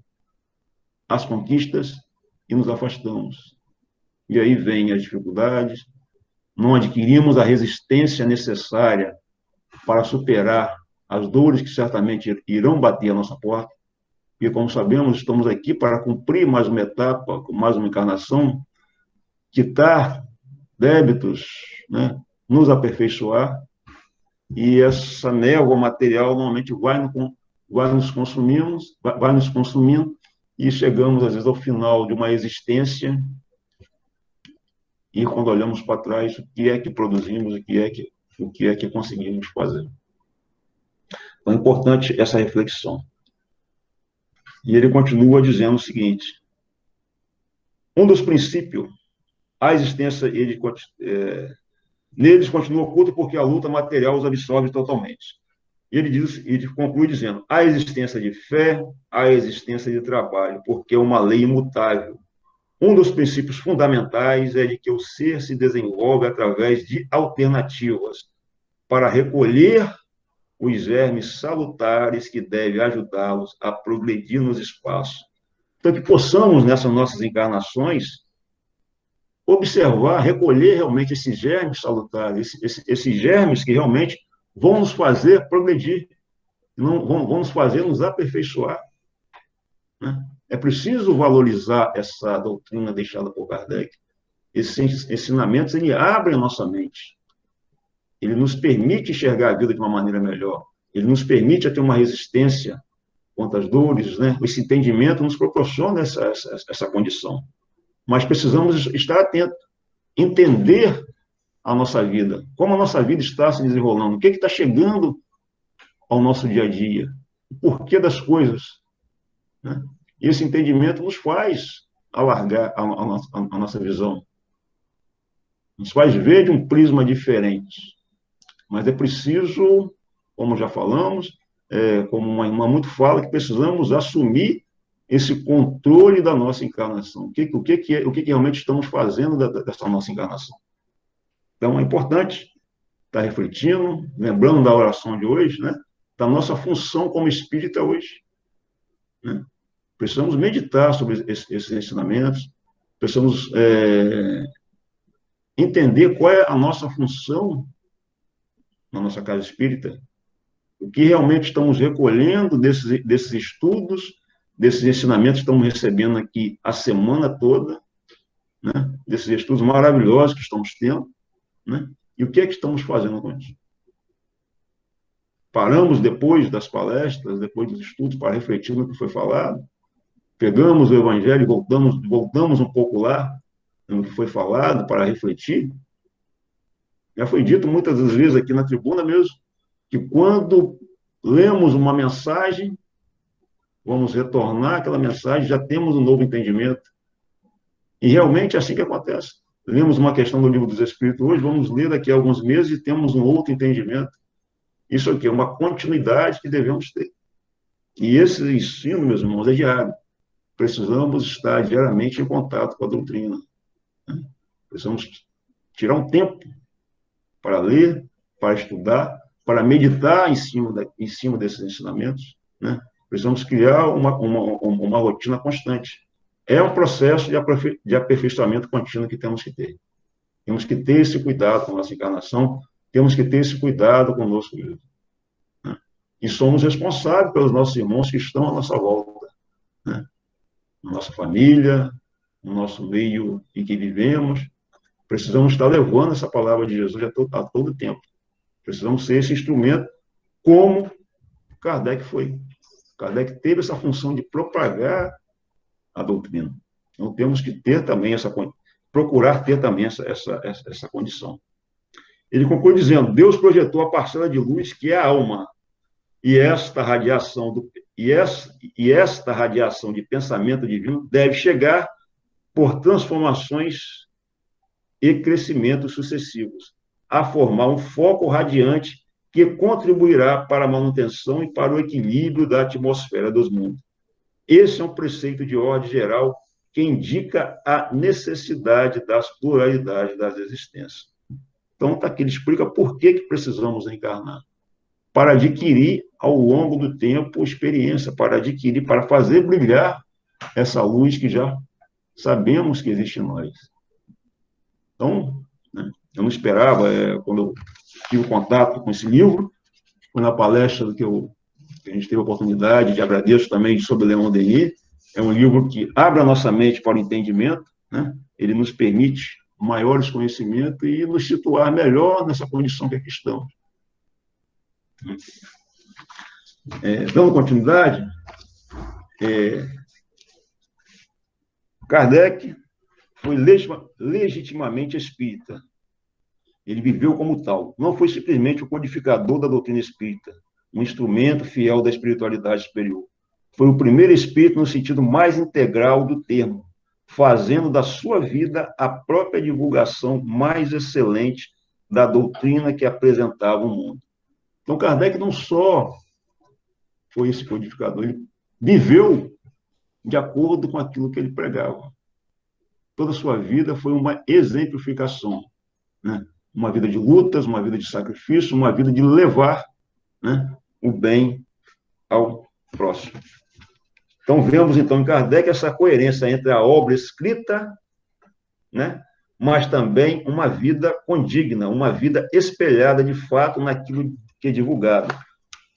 às conquistas, e nos afastamos. E aí vem as dificuldades, não adquirimos a resistência necessária para superar as dores que certamente irão bater à nossa porta, e, como sabemos, estamos aqui para cumprir mais uma etapa, mais uma encarnação, quitar débitos, né, nos aperfeiçoar, e essa névoa material normalmente vai nos consumindo, e chegamos, às vezes, ao final de uma existência, e quando olhamos para trás, o que é que produzimos, o que é que conseguimos fazer. Então, é importante essa reflexão. E ele continua dizendo o seguinte: um dos princípios, a existência neles continua oculta porque a luta material os absorve totalmente. Ele conclui dizendo: a existência de fé, a existência de trabalho, porque é uma lei imutável, Um dos princípios fundamentais é de que o ser se desenvolve através de alternativas para recolher os germes salutares que devem ajudá-los a progredir nos espaços. Então, que possamos, nessas nossas encarnações, observar, recolher realmente esses germes salutares, esses germes que realmente vão nos fazer progredir, vão nos fazer nos aperfeiçoar. Né? É preciso valorizar essa doutrina deixada por Kardec. Esses ensinamentos, ele abre a nossa mente. Ele nos permite enxergar a vida de uma maneira melhor. Ele nos permite ter uma resistência contra as dores, né? Esse entendimento nos proporciona essa condição. Mas precisamos estar atentos, entender a nossa vida, como a nossa vida está se desenrolando, o que está chegando ao nosso dia a dia, o porquê das coisas. Né? E esse entendimento nos faz alargar a nossa visão, nos faz ver de um prisma diferente. Mas é preciso, como já falamos, como uma irmã muito fala, que precisamos assumir esse controle da nossa encarnação. O que realmente estamos fazendo dessa nossa encarnação. Então, é importante estar refletindo, lembrando da oração de hoje, né? Da nossa função como espírita hoje. Né? Precisamos meditar sobre esses ensinamentos, precisamos entender qual é a nossa função na nossa casa espírita, o que realmente estamos recolhendo desses estudos, desses ensinamentos que estamos recebendo aqui a semana toda, né? Desses estudos maravilhosos que estamos tendo, né? E o que é que estamos fazendo com isso? Paramos depois das palestras, depois dos estudos, para refletir no que foi falado, pegamos o Evangelho e voltamos um pouco lá, no que foi falado, para refletir. Já foi dito muitas das vezes aqui na tribuna mesmo, que quando lemos uma mensagem, vamos retornar aquela mensagem, já temos um novo entendimento. E realmente é assim que acontece. Lemos uma questão do Livro dos Espíritos hoje, vamos ler daqui a alguns meses e temos um outro entendimento. Isso aqui é uma continuidade que devemos ter. E esse ensino, meus irmãos, é diário. Precisamos estar diariamente em contato com a doutrina. Né? Precisamos tirar um tempo para ler, para estudar, para meditar em cima desses ensinamentos. Né? Precisamos criar uma rotina constante. É um processo de aperfeiçoamento contínuo que temos que ter. Temos que ter esse cuidado com a nossa encarnação, temos que ter esse cuidado conosco mesmo. Né? E somos responsáveis pelos nossos irmãos que estão à nossa volta. Né? Na nossa família, no nosso meio em que vivemos. Precisamos estar levando essa palavra de Jesus a todo tempo. Precisamos ser esse instrumento como Kardec foi. Kardec teve essa função de propagar a doutrina. Então, temos que ter também procurar ter também essa condição. Ele conclui dizendo: Deus projetou a parcela de luz que é a alma, e esta radiação de pensamento divino deve chegar por transformações e crescimentos sucessivos, a formar um foco radiante que contribuirá para a manutenção e para o equilíbrio da atmosfera dos mundos. Esse é um preceito de ordem geral que indica a necessidade das pluralidades das existências. Então, está aqui, ele explica por que precisamos encarnar. Para adquirir, ao longo do tempo, experiência, para fazer brilhar essa luz que já sabemos que existe em nós. Então, né, eu não esperava, quando eu tive contato com esse livro, foi na palestra que a gente teve a oportunidade, de agradeço também, sobre Leon Denis. É um livro que abre a nossa mente para o entendimento, né? Ele nos permite maiores conhecimentos e nos situar melhor nessa condição que aqui estamos. Dando continuidade, Kardec foi legitimamente espírita. Ele viveu como tal. Não foi simplesmente o codificador da doutrina espírita, um instrumento fiel da espiritualidade superior. Foi o primeiro espírito no sentido mais integral do termo, fazendo da sua vida a própria divulgação mais excelente da doutrina que apresentava o mundo. Então, Kardec não só foi esse codificador, ele viveu de acordo com aquilo que ele pregava. toda a sua vida foi uma exemplificação, né? Uma vida de lutas, uma vida de sacrifício, uma vida de levar, né, o bem ao próximo. Então, vemos, então, em Kardec essa coerência entre a obra escrita, né, mas também uma vida condigna, uma vida espelhada, de fato, naquilo que é divulgado.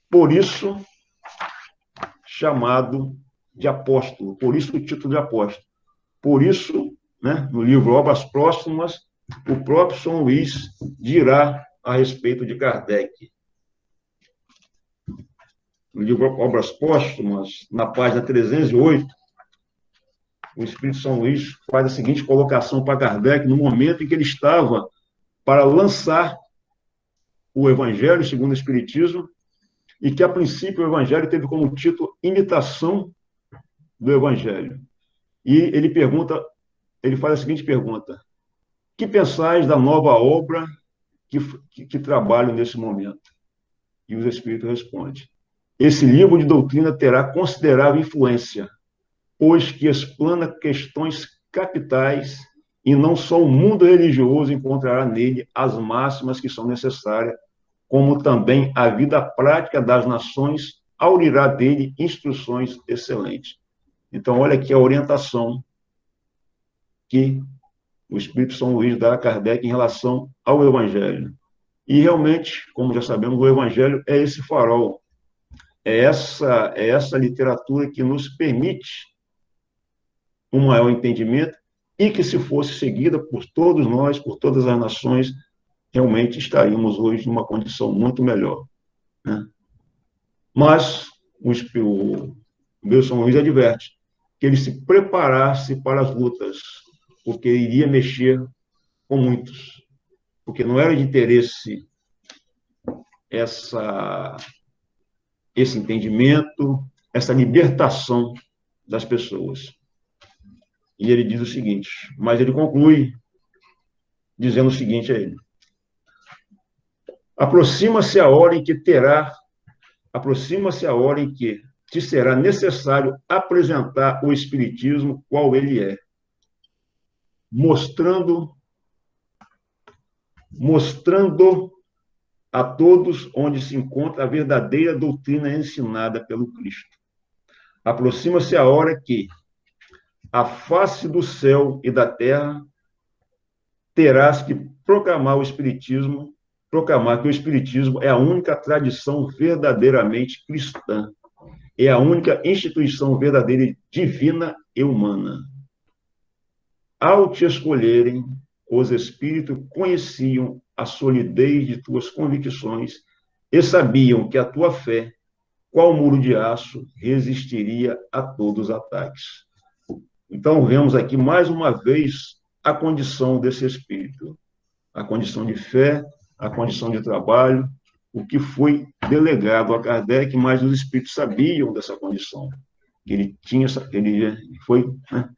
Por isso, chamado de apóstolo, por isso o título de apóstolo. Por isso, né, no livro Obras Póstumas, o próprio São Luís dirá a respeito de Kardec. No livro Obras Póstumas, na página 308, o Espírito São Luís faz a seguinte colocação para Kardec no momento em que ele estava para lançar o Evangelho segundo o Espiritismo, e que, a princípio, o Evangelho teve como título Imitação do Evangelho. E ele faz a seguinte pergunta: que pensais da nova obra que trabalho nesse momento? E os Espíritos respondem: esse livro de doutrina terá considerável influência, pois que explana questões capitais, e não só o mundo religioso encontrará nele as máximas que são necessárias, como também a vida prática das nações aurirá dele instruções excelentes. Então, olha aqui a orientação que o Espírito São Luís dá a Kardec em relação ao Evangelho. E, realmente, como já sabemos, o Evangelho é esse farol, é essa literatura que nos permite um maior entendimento, e que, se fosse seguida por todos nós, por todas as nações, realmente estaríamos hoje numa condição muito melhor, né? Mas o meu São Luís adverte que ele se preparasse para as lutas, porque iria mexer com muitos, porque não era de interesse esse entendimento, essa libertação das pessoas. E ele diz o seguinte, mas ele conclui dizendo o seguinte a ele: aproxima-se a hora em que te será necessário apresentar o Espiritismo qual ele é, mostrando a todos onde se encontra a verdadeira doutrina ensinada pelo Cristo. Aproxima-se a hora que a face do céu e da terra terás que proclamar que o Espiritismo é a única tradição verdadeiramente cristã, é a única instituição verdadeira, divina e humana. Ao te escolherem, os Espíritos conheciam a solidez de tuas convicções e sabiam que a tua fé, qual muro de aço, resistiria a todos os ataques. Então, vemos aqui, mais uma vez, a condição desse espírito, a condição de fé, a condição de trabalho, o que foi delegado a Kardec, mas os espíritos sabiam dessa condição, que ele foi, né,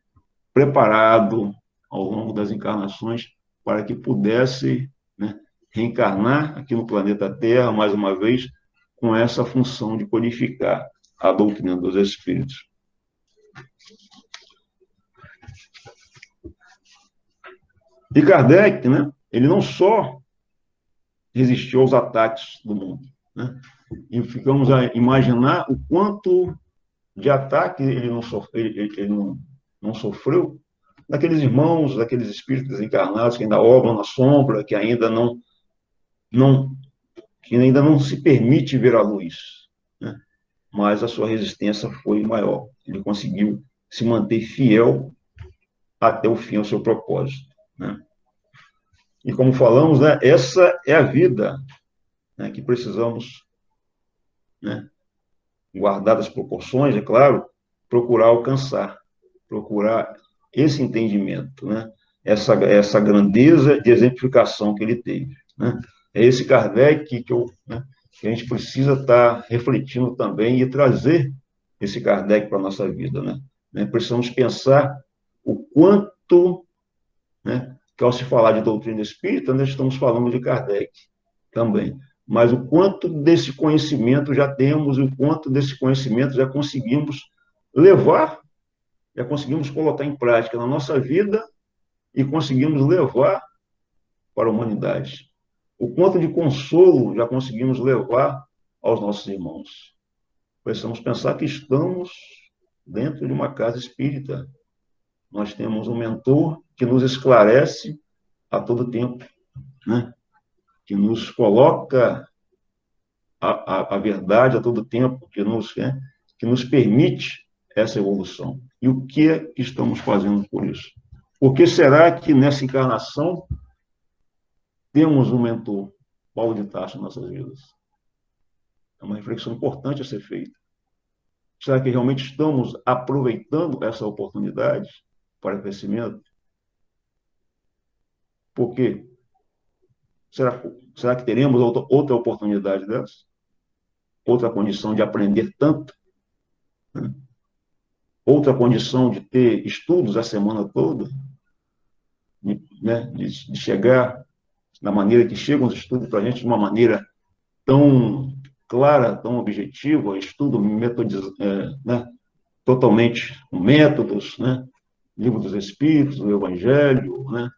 preparado ao longo das encarnações para que pudesse, né, reencarnar aqui no planeta Terra, mais uma vez, com essa função de codificar a doutrina dos espíritos. E Kardec, né, ele não só resistiu aos ataques do mundo, né, e ficamos a imaginar o quanto de ataque ele não sofreu daqueles irmãos, daqueles espíritos desencarnados que ainda obram na sombra, que ainda não se permite ver a luz, né, mas a sua resistência foi maior. Ele conseguiu se manter fiel até o fim ao seu propósito, né? E como falamos, né, essa é a vida, né, que precisamos, né, guardar as proporções, é claro, procurar alcançar, procurar esse entendimento, né, essa grandeza de exemplificação que ele teve, né? É esse Kardec que a gente precisa estar refletindo também e trazer esse Kardec para a nossa vida, né? Precisamos pensar o quanto, né, que ao se falar de doutrina espírita, nós estamos falando de Kardec também, mas o quanto desse conhecimento já temos, o quanto desse conhecimento já conseguimos levar, já conseguimos colocar em prática na nossa vida e conseguimos levar para a humanidade. O quanto de consolo já conseguimos levar aos nossos irmãos. Precisamos pensar que estamos dentro de uma casa espírita. Nós temos um mentor que nos esclarece a todo tempo, né? Que nos coloca a verdade a todo tempo, que nos permite essa evolução. E o que é que estamos fazendo por isso? Por que será que nessa encarnação temos um mentor, Paulo de Tarso, em nossas vidas? É uma reflexão importante a ser feita. Será que realmente estamos aproveitando essa oportunidade para crescimento? Por quê? Será que teremos outra oportunidade dessa? Outra condição de aprender tanto? Né? Outra condição de ter estudos a semana toda? De chegar da maneira que chegam os estudos para a gente, de uma maneira tão clara, tão objetiva, estudo totalmente com métodos, né? Livro dos Espíritos, o Evangelho, né?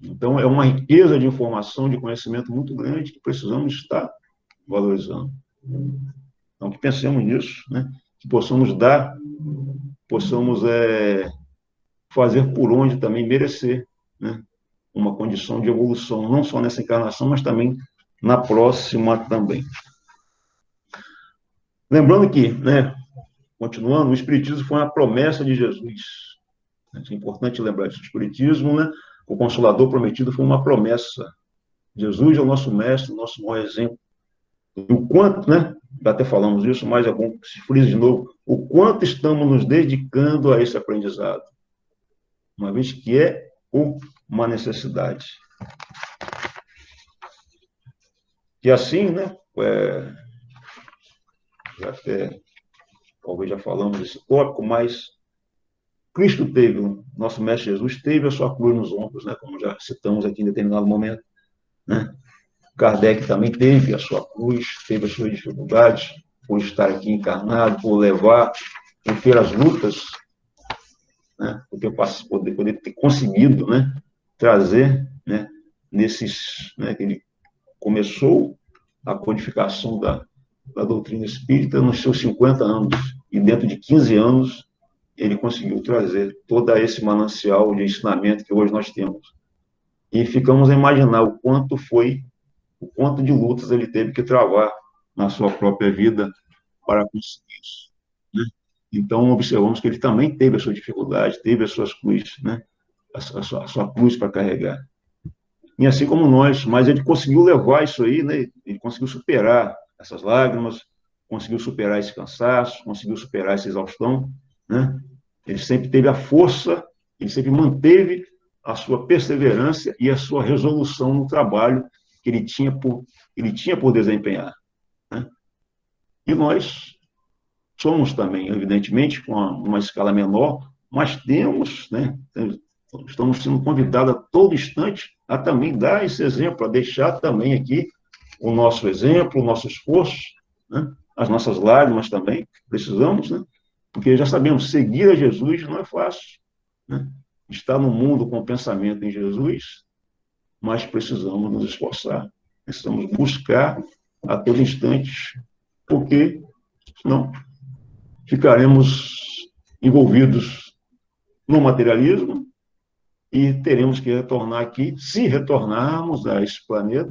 Então, é uma riqueza de informação, de conhecimento muito grande que precisamos estar valorizando. Então, que pensemos nisso, né? Que possamos fazer por onde também merecer, né? Uma condição de evolução, não só nessa encarnação, mas também na próxima também. Lembrando que, né, continuando, o Espiritismo foi uma promessa de Jesus. É importante lembrar disso. O Espiritismo, né, o Consolador prometido, foi uma promessa. Jesus é o nosso mestre, o nosso maior exemplo. E o quanto, né, até falamos isso, mas é bom que se frise de novo, o quanto estamos nos dedicando a esse aprendizado, uma vez que é uma necessidade. E assim, né, talvez já falamos desse tópico, mas Cristo nosso Mestre Jesus teve a sua cruz nos ombros, né, como já citamos aqui em determinado momento, né? Kardec também teve a sua cruz, teve as suas dificuldades por estar aqui encarnado, por ter as lutas, né, por poder ter conseguido, né, trazer, né, que ele começou a codificação da doutrina espírita nos seus 50 anos, e dentro de 15 anos ele conseguiu trazer todo esse manancial de ensinamento que hoje nós temos. E ficamos a imaginar o quanto de lutas ele teve que travar na sua própria vida para conseguir isso, né? Então, observamos que ele também teve a sua dificuldade, teve as suas cruzes, né? a sua cruz para carregar. E assim como nós, mas ele conseguiu levar isso aí, né? Ele conseguiu superar essas lágrimas, conseguiu superar esse cansaço, conseguiu superar essa exaustão, né? Ele sempre teve a força, ele sempre manteve a sua perseverança e a sua resolução no trabalho que ele tinha por desempenhar, né? E nós somos também, evidentemente, com uma escala menor, mas estamos sendo convidados a todo instante a também dar esse exemplo, a deixar também aqui o nosso exemplo, o nosso esforço, né? As nossas lágrimas também, precisamos, né? Porque já sabemos, seguir a Jesus não é fácil, né? Estar no mundo com o pensamento em Jesus, mas precisamos nos esforçar, precisamos buscar a todo instante, porque senão ficaremos envolvidos no materialismo e teremos que retornar aqui, se retornarmos a esse planeta,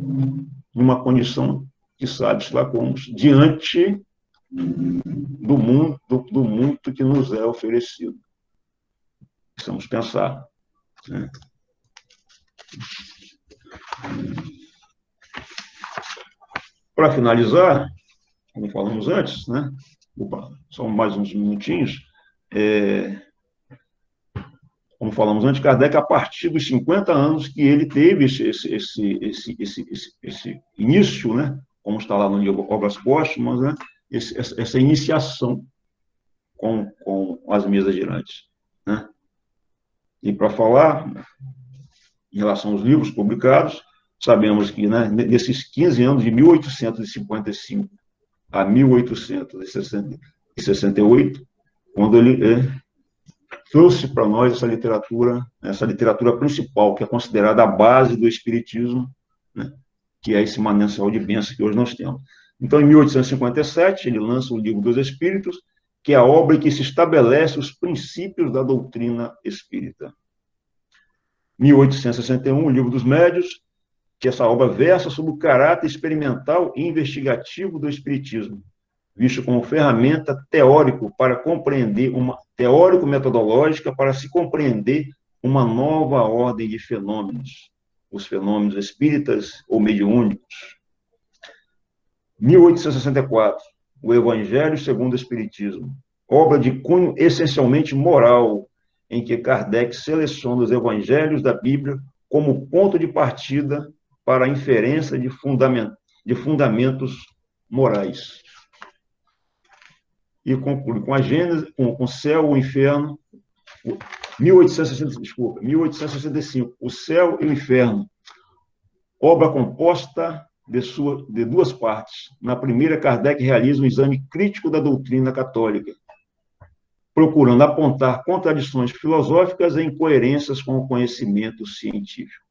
numa condição que sabe-se lá como, diante do mundo que nos é oferecido. Precisamos pensar, né? Para finalizar, como falamos antes, né? Só mais uns minutinhos. Como falamos antes, Kardec, a partir dos 50 anos que ele teve esse início, né? Como está lá no livro Obras Póstumas, né? Essa iniciação com as mesas girantes, né? E para falar em relação aos livros publicados, sabemos que, né, nesses 15 anos, de 1855 a 1868, quando ele trouxe para nós essa literatura principal, que é considerada a base do Espiritismo, né? Que é esse manancial de bênçãos que hoje nós temos. Então, em 1857, ele lança o Livro dos Espíritos, que é a obra em que se estabelece os princípios da doutrina espírita. 1861, o Livro dos Médios, que essa obra versa sobre o caráter experimental e investigativo do Espiritismo, visto como ferramenta teórico-metodológica para se compreender uma nova ordem de fenômenos, os fenômenos espíritas ou mediúnicos. 1864, o Evangelho segundo o Espiritismo, obra de cunho essencialmente moral, em que Kardec seleciona os evangelhos da Bíblia como ponto de partida para a inferência de fundamentos morais. E conclui com a Gênesis, com o céu e o inferno, 1865, o céu e o inferno, obra composta de duas partes. Na primeira, Kardec realiza um exame crítico da doutrina católica, procurando apontar contradições filosóficas e incoerências com o conhecimento científico.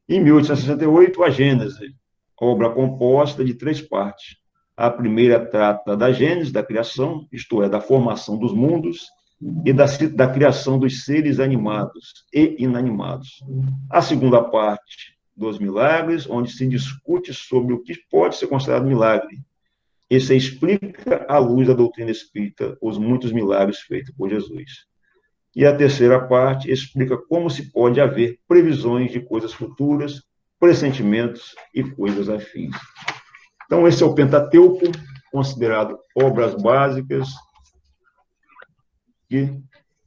Em 1868, a Gênese, obra composta de três partes. A primeira trata da gênese, da criação, isto é, da formação dos mundos e da criação dos seres animados e inanimados. A segunda parte, dos milagres, onde se discute sobre o que pode ser considerado milagre. Esse explica, à luz da doutrina espírita, os muitos milagres feitos por Jesus. E a terceira parte explica como se pode haver previsões de coisas futuras, pressentimentos e coisas afins. Então, esse é o Pentateuco, considerado obras básicas, que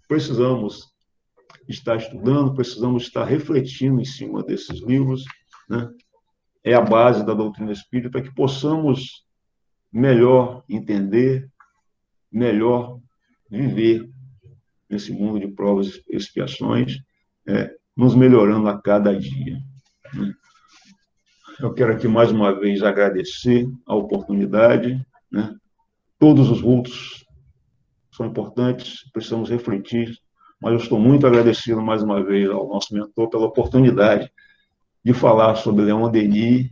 precisamos estar estudando, precisamos estar refletindo em cima desses livros, né? É a base da doutrina espírita, para que possamos melhor entender, melhor viver nesse mundo de provas e expiações, nos melhorando a cada dia, né? Eu quero aqui mais uma vez agradecer a oportunidade, né? Todos os vultos são importantes, precisamos refletir, mas eu estou muito agradecido mais uma vez ao nosso mentor pela oportunidade de falar sobre Leon Denis,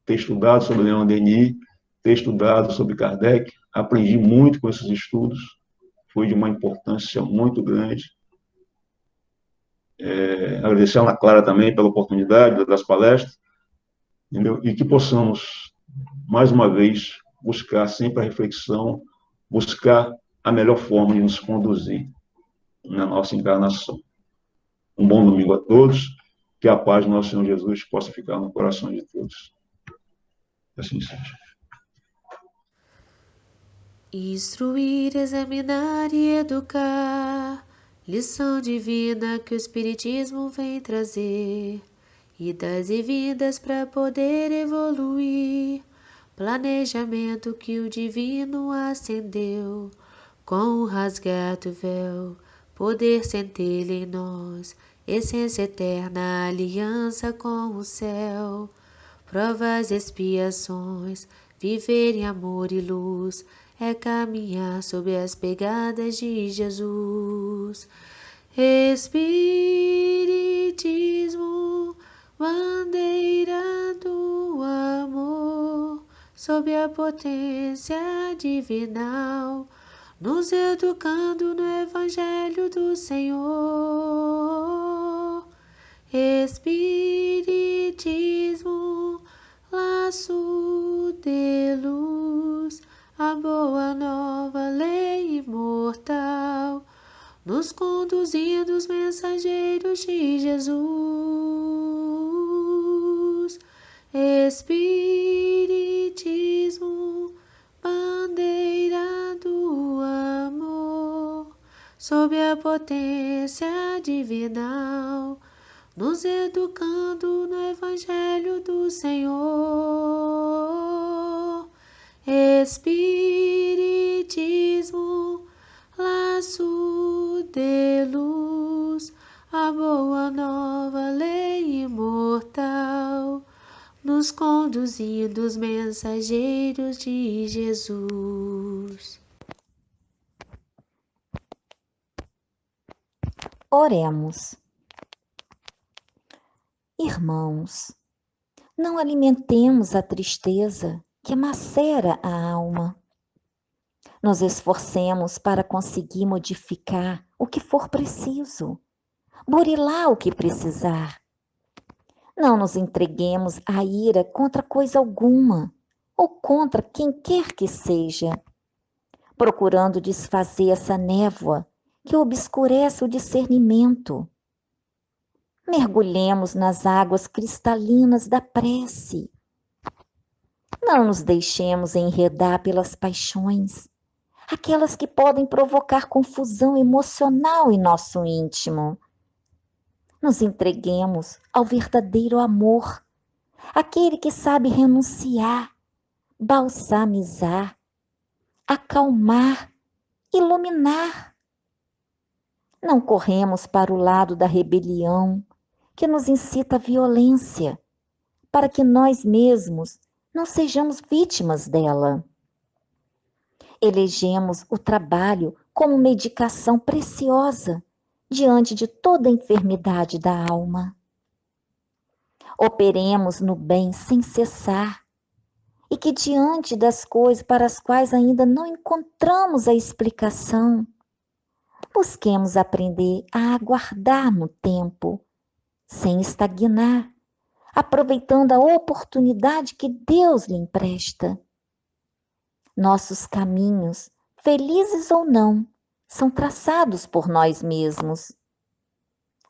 ter estudado sobre Leon Denis, ter estudado sobre Kardec, aprendi muito com esses estudos, foi de uma importância muito grande. Agradecer a Ana Clara também pela oportunidade das palestras, entendeu? E que possamos, mais uma vez, buscar sempre a reflexão, buscar a melhor forma de nos conduzir na nossa encarnação. Um bom domingo a todos, que a paz do nosso Senhor Jesus possa ficar no coração de todos. Assim seja. Instruir, examinar e educar, lição divina que o Espiritismo vem trazer, idas e vindas para poder evoluir, planejamento que o Divino acendeu, com o rasgar do véu, poder centelha em nós, essência eterna, aliança com o céu, provas e expiações, viver em amor e luz, é caminhar sob as pegadas de Jesus. Espiritismo, bandeira do amor, sob a potência divinal, nos educando no Evangelho do Senhor. Espiritismo, laço de luz, a boa nova lei imortal, nos conduzindo os mensageiros de Jesus. Espiritismo, bandeira do amor, sob a potência divinal, nos educando no Evangelho do Senhor. Espiritismo, laço de luz, a boa nova lei imortal, nos conduzindo os mensageiros de Jesus. Oremos. Irmãos, não alimentemos a tristeza que macera a alma. Nos esforcemos para conseguir modificar o que for preciso, burilar o que precisar. Não nos entreguemos à ira contra coisa alguma, ou contra quem quer que seja, procurando desfazer essa névoa que obscurece o discernimento. Mergulhemos nas águas cristalinas da prece. Não nos deixemos enredar pelas paixões, aquelas que podem provocar confusão emocional em nosso íntimo. Nos entreguemos ao verdadeiro amor, aquele que sabe renunciar, balsamizar, acalmar, iluminar. Não corremos para o lado da rebelião, que nos incita à violência, para que nós mesmos não sejamos vítimas dela. Elegemos o trabalho como medicação preciosa diante de toda a enfermidade da alma. Operemos no bem sem cessar, e que diante das coisas para as quais ainda não encontramos a explicação, busquemos aprender a aguardar no tempo, sem estagnar, aproveitando a oportunidade que Deus lhe empresta. Nossos caminhos, felizes ou não, são traçados por nós mesmos.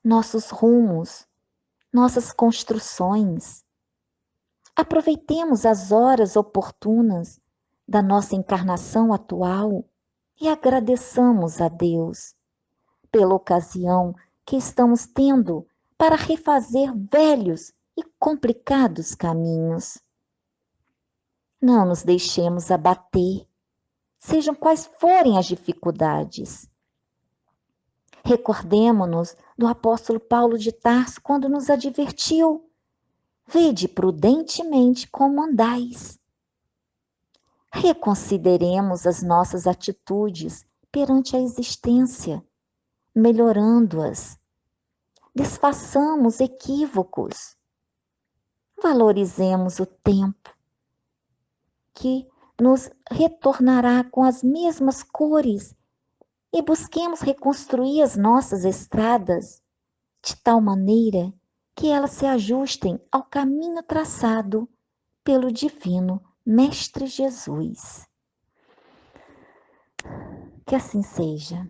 Nossos rumos, nossas construções. Aproveitemos as horas oportunas da nossa encarnação atual e agradeçamos a Deus pela ocasião que estamos tendo para refazer velhos e complicados caminhos. Não nos deixemos abater, sejam quais forem as dificuldades. Recordemo-nos do apóstolo Paulo de Tarso quando nos advertiu: vede prudentemente como andais. Reconsideremos as nossas atitudes perante a existência, melhorando-as. Desfaçamos equívocos. Valorizemos o tempo, que nos retornará com as mesmas cores, e busquemos reconstruir as nossas estradas de tal maneira que elas se ajustem ao caminho traçado pelo divino Mestre Jesus. Que assim seja.